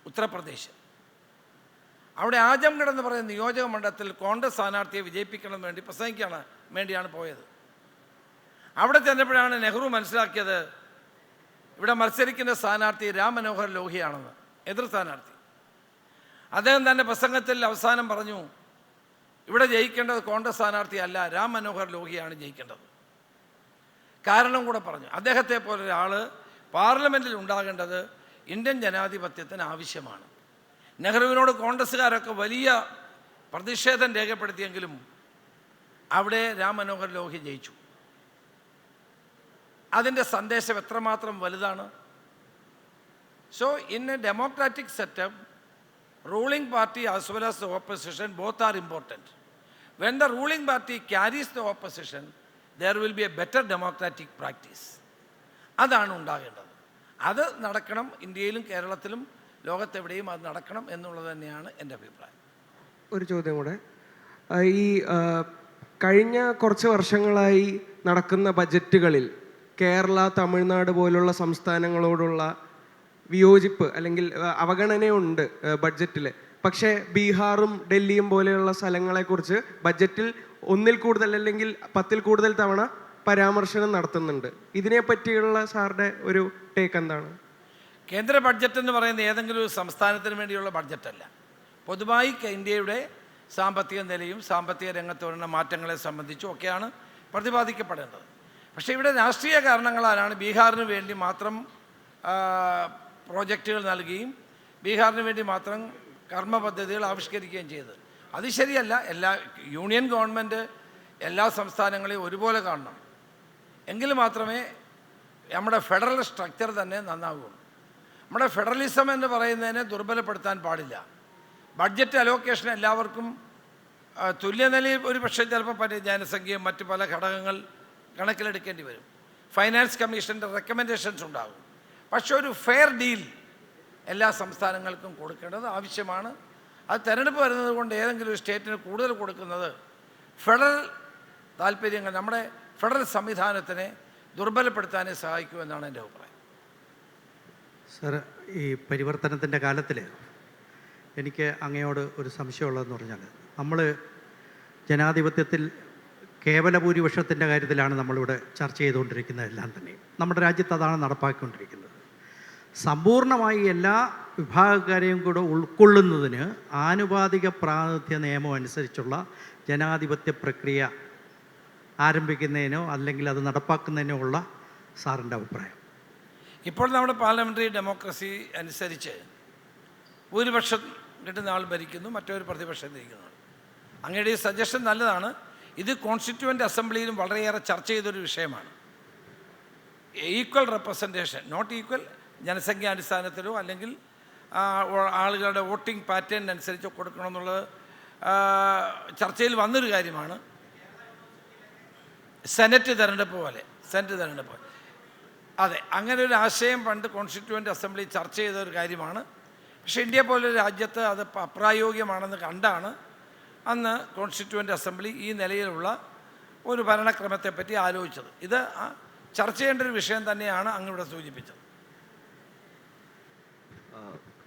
ഉത്തർപ്രദേശ്. അവിടെ ആജംഗഡ് എന്ന് പറയുന്ന നിയോജക മണ്ഡലത്തിൽ കോൺഗ്രസ് സ്ഥാനാർത്ഥിയെ വിജയിപ്പിക്കണം വേണ്ടി പ്രസംഗിക്കാൻ വേണ്ടിയാണ് പോയത്. അവിടെ ചെന്നപ്പോഴാണ് നെഹ്റു മനസ്സിലാക്കിയത് ഇവിടെ മത്സരിക്കുന്ന സ്ഥാനാർത്ഥി രാം മനോഹർ ലോഹിയാണെന്ന്, എതിർ സ്ഥാനാർത്ഥി. അദ്ദേഹം തൻ്റെ പ്രസംഗത്തിൽ അവസാനം പറഞ്ഞു, ഇവിടെ ജയിക്കേണ്ടത് കോൺഗ്രസ് സ്ഥാനാർത്ഥി അല്ല, രാം മനോഹർ ലോഹിയാണ് ജയിക്കേണ്ടത്. കാരണം കൂടെ പറഞ്ഞു, അദ്ദേഹത്തെ പോലെ ഒരാൾ പാർലമെൻറ്റിൽ ഉണ്ടാകേണ്ടത് ഇന്ത്യൻ ജനാധിപത്യത്തിന് ആവശ്യമാണ്. നെഹ്റുവിനോട് കോൺഗ്രസ്സുകാരൊക്കെ വലിയ പ്രതിഷേധം രേഖപ്പെടുത്തിയെങ്കിലും അവിടെ രാം മനോഹർ ലോഹി ജയിച്ചു. അതിൻ്റെ സന്ദേശം എത്രമാത്രം വലുതാണ്. So in A democratic setup, ruling party as well as the opposition both are important. When the ruling party carries the opposition, there will be a better democratic practice. അതാണ് ഉണ്ടാകേണ്ടത്. അത് നടക്കണം. ഇന്ത്യയിലും കേരളത്തിലും ലോകത്തെവിടെയും അത് നടക്കണം എന്നുള്ളത് തന്നെയാണ് എൻ്റെ അഭിപ്രായം. ഒരു ചോദ്യം കൂടെ. ഈ കഴിഞ്ഞ കുറച്ച് വർഷങ്ങളായി നടക്കുന്ന ബജറ്റുകളിൽ കേരള, തമിഴ്നാട് പോലുള്ള സംസ്ഥാനങ്ങളോടുള്ള വിയോജിപ്പ് അല്ലെങ്കിൽ അവഗണനയുണ്ട് ബഡ്ജറ്റിൽ. പക്ഷേ ബീഹാറും ഡൽഹിയും പോലെയുള്ള സ്ഥലങ്ങളെക്കുറിച്ച് ബഡ്ജറ്റിൽ 1-ൽ കൂടുതൽ അല്ലെങ്കിൽ 10-ൽ കൂടുതൽ തവണ പരാമർശനം നടത്തുന്നുണ്ട്. ഇതിനെപ്പറ്റിയുള്ള സാറിൻ്റെ ഒരു ടേക്ക് എന്താണ്? കേന്ദ്ര ബഡ്ജറ്റ് എന്ന് പറയുന്നത് ഏതെങ്കിലും ഒരു സംസ്ഥാനത്തിന് വേണ്ടിയുള്ള ബഡ്ജറ്റല്ല. പൊതുവായി ഇന്ത്യയുടെ സാമ്പത്തിക നിലയും സാമ്പത്തിക രംഗത്ത് വരുന്ന മാറ്റങ്ങളെ സംബന്ധിച്ചും ഒക്കെയാണ് പ്രതിപാദിക്കപ്പെടേണ്ടത്. പക്ഷേ ഇവിടെ രാഷ്ട്രീയ കാരണങ്ങളാലാണ് ബീഹാറിന് വേണ്ടി മാത്രം പ്രോജക്റ്റുകൾ നൽകുകയും ബീഹാറിന് വേണ്ടി മാത്രം കർമ്മ പദ്ധതികൾ ആവിഷ്കരിക്കുകയും ചെയ്തത്. അത് ശരിയല്ല. യൂണിയൻ ഗവൺമെൻറ് എല്ലാ സംസ്ഥാനങ്ങളെയും ഒരുപോലെ കാണണം. എങ്കിൽ മാത്രമേ നമ്മുടെ ഫെഡറൽ സ്ട്രക്ചർ തന്നെ നന്നാവുകയുള്ളൂ. നമ്മുടെ ഫെഡറലിസം എന്ന് പറയുന്നതിനെ ദുർബലപ്പെടുത്താൻ പാടില്ല. ബഡ്ജറ്റ് അലോക്കേഷൻ എല്ലാവർക്കും തുല്യനിലയിൽ ഒരു പക്ഷേ ചിലപ്പോൾ ജനസംഖ്യയും മറ്റ് പല ഘടകങ്ങൾ കണക്കിലെടുക്കേണ്ടി വരും. ഫൈനാൻസ് കമ്മീഷൻ്റെ റെക്കമെൻഡേഷൻസ് ഉണ്ടാകും. പക്ഷെ ഒരു ഫെയർ ഡീൽ എല്ലാ സംസ്ഥാനങ്ങൾക്കും കൊടുക്കേണ്ടത് ആവശ്യമാണ്. അത് തിരഞ്ഞെടുപ്പ് വരുന്നത് കൊണ്ട് ഏതെങ്കിലും ഒരു സ്റ്റേറ്റിന് കൂടുതൽ കൊടുക്കുന്നത് ഫെഡറൽ താല്പര്യങ്ങൾ, നമ്മുടെ ഫെഡറൽ സംവിധാനത്തിനെ ദുർബലപ്പെടുത്താനേ സഹായിക്കുമെന്നാണ് എൻ്റെ അഭിപ്രായം. സർ, ഈ പരിവർത്തനത്തിൻ്റെ കാലത്തിൽ എനിക്ക് അങ്ങയോട് ഒരു സംശയമുള്ളതെന്ന് പറഞ്ഞാൽ, നമ്മൾ ജനാധിപത്യത്തിൽ കേവല ഭൂരിപക്ഷത്തിൻ്റെ കാര്യത്തിലാണ് നമ്മളിവിടെ ചർച്ച ചെയ്തുകൊണ്ടിരിക്കുന്നതെല്ലാം തന്നെ. നമ്മുടെ രാജ്യത്ത് അതാണ് നടപ്പാക്കിക്കൊണ്ടിരിക്കുന്നത്. സമ്പൂർണ്ണമായി എല്ലാ വിഭാഗക്കാരെയും കൂടെ ഉൾക്കൊള്ളുന്നതിന് ആനുപാതിക പ്രാതിനിധ്യ നിയമം അനുസരിച്ചുള്ള ജനാധിപത്യ പ്രക്രിയ ആരംഭിക്കുന്നതിനോ അല്ലെങ്കിൽ അത് നടപ്പാക്കുന്നതിനോ ഉള്ള സാറിൻ്റെ അഭിപ്രായം? ഇപ്പോൾ നമ്മുടെ പാർലമെൻ്ററി ഡെമോക്രസി അനുസരിച്ച് ഭൂരിപക്ഷം കിട്ടുന്ന ആൾ ഭരിക്കുന്നു, മറ്റൊരു പ്രതിപക്ഷത്തിരിക്കുന്നു. അങ്ങയുടെ ഈ സജഷൻ നല്ലതാണ്. ഇത് കോൺസ്റ്റിറ്റ്യൂവൻ്റ് അസംബ്ലിയിലും വളരെയേറെ ചർച്ച ചെയ്തൊരു വിഷയമാണ്. ഈക്വൽ റെപ്രസെൻറ്റേഷൻ, നോട്ട് ഈക്വൽ ജനസംഖ്യാടിസ്ഥാനത്തിലോ അല്ലെങ്കിൽ ആളുകളുടെ വോട്ടിംഗ് പാറ്റേൺ അനുസരിച്ചോ കൊടുക്കണമെന്നുള്ളത് ചർച്ചയിൽ വന്നൊരു കാര്യമാണ്. സെനറ്റ് തിരഞ്ഞെടുപ്പ് പോലെ. അതെ, അങ്ങനെ ഒരു ആശയം പണ്ട് കോൺസ്റ്റിറ്റ്യൂവൻ്റ് അസംബ്ലി ചർച്ച ചെയ്ത ഒരു കാര്യമാണ്. പക്ഷേ ഇന്ത്യ പോലൊരു രാജ്യത്ത് അത് അപ്രായോഗികമാണെന്ന് കണ്ടാണ് അന്ന് കോൺസ്റ്റിറ്റ്യൂവൻ്റ് അസംബ്ലി ഈ നിലയിലുള്ള ഒരു ഭരണക്രമത്തെപ്പറ്റി ആലോചിച്ചത്. ഇത് ചർച്ച ചെയ്യേണ്ട ഒരു വിഷയം തന്നെയാണ് അങ്ങിവിടെ സൂചിപ്പിച്ചത്.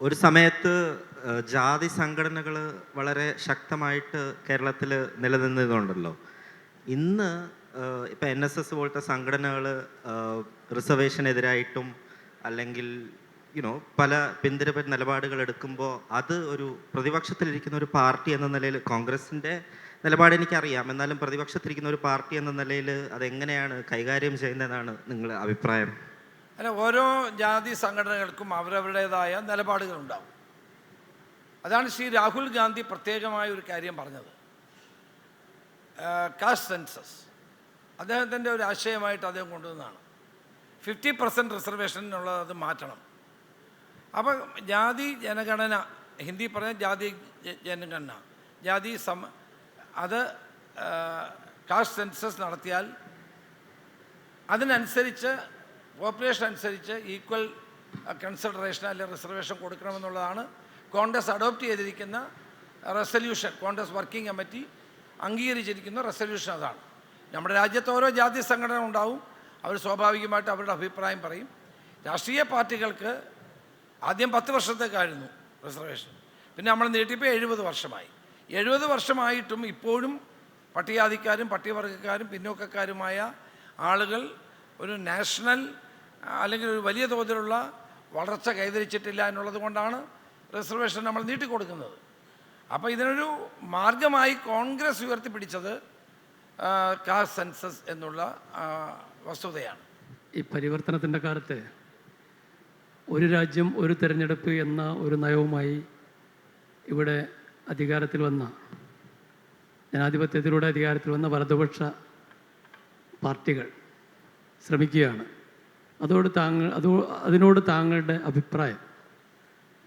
ഒരു സമയത്ത് ജാതി സംഘടനകൾ വളരെ ശക്തമായിട്ട് കേരളത്തിൽ നിലനിന്നതുണ്ടല്ലോ. ഇന്ന് ഇപ്പം NSS പോലത്തെ സംഘടനകൾ റിസർവേഷനെതിരായിട്ടും അല്ലെങ്കിൽ പല പിന്തിരിപ്പൻ നിലപാടുകൾ എടുക്കുമ്പോൾ അത് ഒരു പ്രതിപക്ഷത്തിലിരിക്കുന്ന ഒരു പാർട്ടി എന്ന നിലയിൽ, കോൺഗ്രസിൻ്റെ നിലപാട് എനിക്കറിയാം, എന്നാലും പ്രതിപക്ഷത്തിരിക്കുന്ന ഒരു പാർട്ടി എന്ന നിലയിൽ അതെങ്ങനെയാണ് കൈകാര്യം ചെയ്യുന്നതെന്നാണ് നിങ്ങളുടെ അഭിപ്രായം? അല്ല, ഓരോ ജാതി സംഘടനകൾക്കും അവരവരുടേതായ നിലപാടുകളുണ്ടാവും. അതാണ് ശ്രീ രാഹുൽ ഗാന്ധി പ്രത്യേകമായ ഒരു കാര്യം പറഞ്ഞത്. കാസ്റ്റ് സെൻസസ് അദ്ദേഹത്തിൻ്റെ ഒരു ആശയമായിട്ട് അദ്ദേഹം കൊണ്ടുവന്നതാണ്. 50% റിസർവേഷൻ എന്നുള്ളത് അത് മാറ്റണം. അപ്പം ജാതി ജനഗണന, ഹിന്ദി പറഞ്ഞ ജാതി ജനഗണന, അത് കാസ്റ്റ് സെൻസസ് നടത്തിയാൽ അതിനനുസരിച്ച് പോപ്പുലേഷൻ അനുസരിച്ച് ഈക്വൽ കൺസിഡറേഷൻ അല്ലെങ്കിൽ റിസർവേഷൻ കൊടുക്കണമെന്നുള്ളതാണ് കോൺഗ്രസ് അഡോപ്റ്റ് ചെയ്തിരിക്കുന്ന റെസല്യൂഷൻ. കോൺഗ്രസ് വർക്കിംഗ് കമ്മിറ്റി അംഗീകരിച്ചിരിക്കുന്ന റെസല്യൂഷൻ അതാണ്. നമ്മുടെ രാജ്യത്ത് ഓരോ ജാതി സംഘടന ഉണ്ടാവും. അവർ സ്വാഭാവികമായിട്ട് അവരുടെ അഭിപ്രായം പറയും. രാഷ്ട്രീയ പാർട്ടികൾക്ക് ആദ്യം 10 വർഷത്തേക്കായിരുന്നു റിസർവേഷൻ. പിന്നെ നമ്മൾ നീട്ടിയപ്പോൾ 70 വർഷമായി. 70 വർഷമായിട്ടും ഇപ്പോഴും പട്ടികജാതിക്കാരും പട്ടികവർഗക്കാരും പിന്നോക്കക്കാരുമായ ആളുകൾ ഒരു നാഷണൽ അല്ലെങ്കിൽ ഒരു വലിയ തോതിലുള്ള വളർച്ച കൈവരിച്ചിട്ടില്ല എന്നുള്ളത് കൊണ്ടാണ് റിസർവേഷൻ നമ്മൾ നീട്ടിക്കൊടുക്കുന്നത്. അപ്പോൾ ഇതിനൊരു മാർഗമായി കോൺഗ്രസ് ഉയർത്തിപ്പിടിച്ചത് കാസ്റ്റ് സെൻസസ് എന്നുള്ള വസ്തുതയാണ്. ഈ പരിവർത്തനത്തിൻ്റെ കാലത്ത് ഒരു രാജ്യം ഒരു തിരഞ്ഞെടുപ്പ് എന്ന ഒരു നയവുമായി ഇവിടെ അധികാരത്തിൽ വന്ന, ജനാധിപത്യത്തിലൂടെ അധികാരത്തിൽ വന്ന വലതുപക്ഷ പാർട്ടികൾ ശ്രമിക്കുകയാണ്. അതിനോട് താങ്കളുടെ അഭിപ്രായം,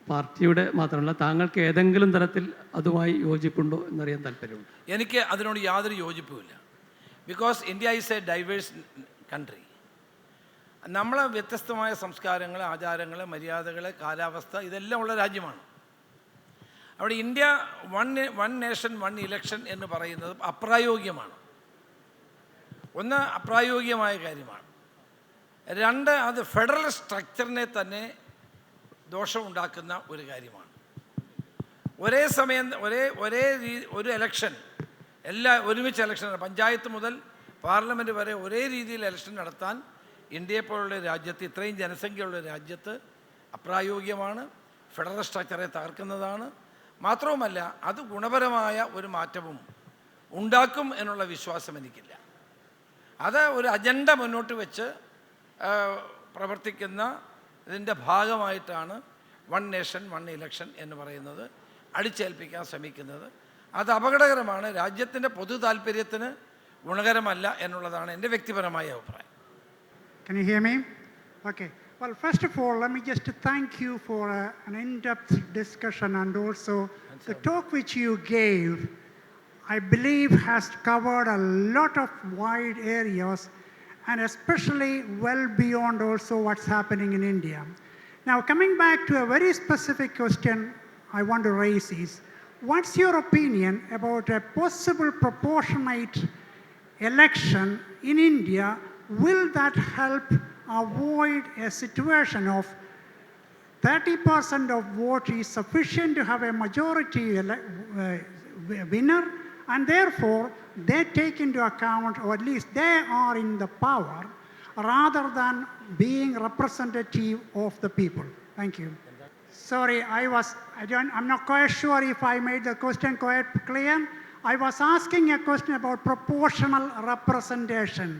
പാർട്ടിയുടെ മാത്രമല്ല താങ്കൾക്ക് ഏതെങ്കിലും തരത്തിൽ അതുമായി യോജിപ്പുണ്ടോ എന്നറിയാൻ താല്പര്യമുണ്ട്. എനിക്ക് അതിനോട് യാതൊരു യോജിപ്പുമില്ല. Because India is a diverse country. നമ്മൾ വ്യത്യസ്തമായ സംസ്കാരങ്ങൾ, ആചാരങ്ങൾ, മര്യാദകൾ, കാലാവസ്ഥ ഇതെല്ലാം ഉള്ള രാജ്യമാണ്. അവിടെ India one nation one election എന്ന് പറയുന്നത് അപ്രായോഗികമാണ്. ഒന്ന്, അപ്രായോഗികമായ കാര്യമാണ്. രണ്ട്, അത് ഫെഡറൽ സ്ട്രക്ചറിനെ തന്നെ ദോഷമുണ്ടാക്കുന്ന ഒരു കാര്യമാണ്. ഒരേ സമയം ഒരു ഇലക്ഷൻ, ഒരുമിച്ച് ഇലക്ഷൻ, പഞ്ചായത്ത് മുതൽ പാർലമെൻറ്റ് വരെ ഒരേ രീതിയിൽ ഇലക്ഷൻ നടത്താൻ ഇന്ത്യയെപ്പോലുള്ള രാജ്യത്ത്, ഇത്രയും ജനസംഖ്യയുള്ള രാജ്യത്ത് അപ്രായോഗികമാണ്. ഫെഡറൽ സ്ട്രക്ചറെ തകർക്കുന്നതാണ്. മാത്രവുമല്ല, അത് ഗുണപരമായ ഒരു മാറ്റവും ഉണ്ടാക്കും എന്നുള്ള വിശ്വാസം എനിക്കില്ല. അത് ഒരു അജണ്ട മുന്നോട്ട് വെച്ച് പ്രവർത്തിക്കുന്ന ഇതിൻ്റെ ഭാഗമായിട്ടാണ് വൺ നേഷൻ വൺ ഇലക്ഷൻ എന്ന് പറയുന്നത് അടിച്ചേൽപ്പിക്കാൻ ശ്രമിക്കുന്നത്. അത് അപകടകരമാണ്, രാജ്യത്തിൻ്റെ പൊതു താല്പര്യത്തിന് ഗുണകരമല്ല എന്നുള്ളതാണ് എൻ്റെ വ്യക്തിപരമായ അഭിപ്രായം. Can you hear me? Okay. Well, first of all, let me just thank you for an in-depth discussion, and also the talk which you gave, I believe, has covered a lot of wide areas, and especially well beyond also what's happening in India. Now, coming back to a very specific question I want to raise is, what's your opinion about a possible proportionate election in India? Will that help avoid a situation of 30% of vote is sufficient to have a majority winner, and therefore they take into account, or at least they are in the power, rather than being representative of the people? Thank you. Sorry, I'm not quite sure if I made the question quite clear. I was asking a question about proportional representation.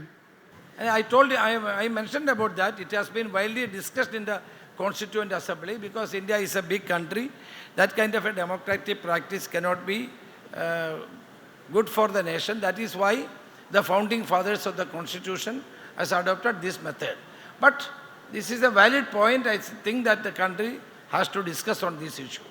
I told you, I mentioned about that. It has been widely discussed in the Constituent Assembly, because India is a big country. That kind of a democratic practice cannot be good for the nation. That is why the founding fathers of the Constitution has adopted this method. But this is a valid point. I think that the country has to discuss on this issue.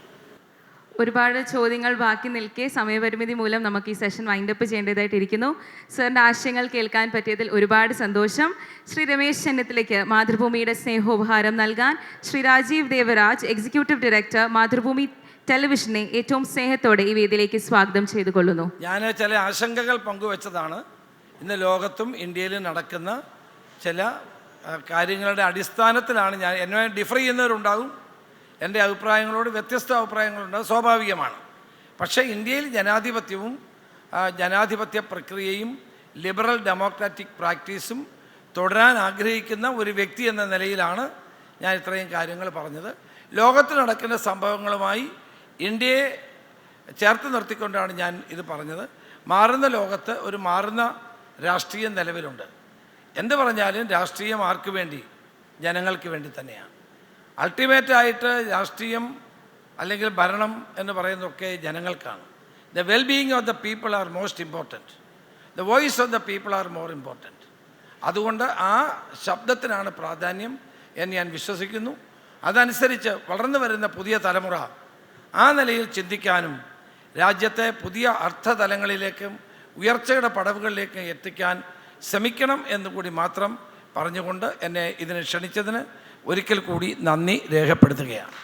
ഒരുപാട് ചോദ്യങ്ങൾ ബാക്കി നിൽക്കെ സമയപരിമിതി മൂലം നമുക്ക് ഈ session wind up ചെയ്യേണ്ടതായിട്ടിരിക്കുന്നു. സാറിൻ്റെ ആശയങ്ങൾ കേൾക്കാൻ പറ്റിയതിൽ ഒരുപാട് സന്തോഷം. ശ്രീ രമേശ് ചെന്നിത്തലയ്ക്ക് മാതൃഭൂമിയുടെ സ്നേഹോപഹാരം നൽകാൻ ശ്രീ രാജീവ് ദേവരാജ്, എക്സിക്യൂട്ടീവ് ഡയറക്ടർ, മാതൃഭൂമി ടെലിവിഷനെ ഏറ്റവും സ്നേഹത്തോടെ ഈ വേദിയിലേക്ക് സ്വാഗതം ചെയ്തുകൊള്ളുന്നു. ഞാൻ ചില ആശങ്കകൾ പങ്കുവച്ചതാണ്. ഇന്ന് ലോകത്തും ഇന്ത്യയിലും നടക്കുന്ന ചില കാര്യങ്ങളുടെ അടിസ്ഥാനത്തിലാണ് എന്നെ ഡിഫർ ചെയ്യുന്നവരുണ്ടാകും, എൻ്റെ അഭിപ്രായങ്ങളോട് വ്യത്യസ്ത അഭിപ്രായങ്ങളുണ്ട്, സ്വാഭാവികമാണ്. പക്ഷേ ഇന്ത്യയിൽ ജനാധിപത്യവും ജനാധിപത്യ പ്രക്രിയയും ലിബറൽ ഡെമോക്രാറ്റിക് പ്രാക്ടീസും തുടരാൻ ആഗ്രഹിക്കുന്ന ഒരു വ്യക്തി എന്ന നിലയിലാണ് ഞാൻ ഇത്രയും കാര്യങ്ങൾ പറഞ്ഞത്. ലോകത്ത് നടക്കുന്ന സംഭവങ്ങളുമായി ഇന്ത്യയെ ചേർത്ത് നിർത്തിക്കൊണ്ടാണ് ഞാൻ ഇത് പറഞ്ഞത്. മാറുന്ന ലോകത്ത് ഒരു മാറുന്ന രാഷ്ട്രീയം നിലവിലുണ്ട്. എന്ത് പറഞ്ഞാലും രാഷ്ട്രീയം ആർക്ക് വേണ്ടി? ജനങ്ങൾക്ക് വേണ്ടി തന്നെയാണ്. അൾട്ടിമേറ്റായിട്ട് രാഷ്ട്രീയം അല്ലെങ്കിൽ ഭരണം എന്ന് പറയുന്നതൊക്കെ ജനങ്ങൾക്കാണ്. The well being of the people are most important. The voice of the people are more important. അതുകൊണ്ട് ആ ശബ്ദത്തിനാണ് പ്രാധാന്യം എന്ന് ഞാൻ വിശ്വസിക്കുന്നു. അതനുസരിച്ച് വളർന്നു വരുന്ന പുതിയ തലമുറ ആ നിലയിൽ ചിന്തിക്കാനും രാജ്യത്തെ പുതിയ അർത്ഥതലങ്ങളിലേക്കും ഉയർച്ചയുടെ പടവുകളിലേക്കും എത്തിക്കാൻ ശ്രമിക്കണം എന്നുകൂടി മാത്രം പറഞ്ഞുകൊണ്ട് എന്നെ ഇതിന് ക്ഷണിച്ചതിന് ഒരിക്കൽ കൂടി നന്ദി രേഖപ്പെടുത്തുകയാണ്.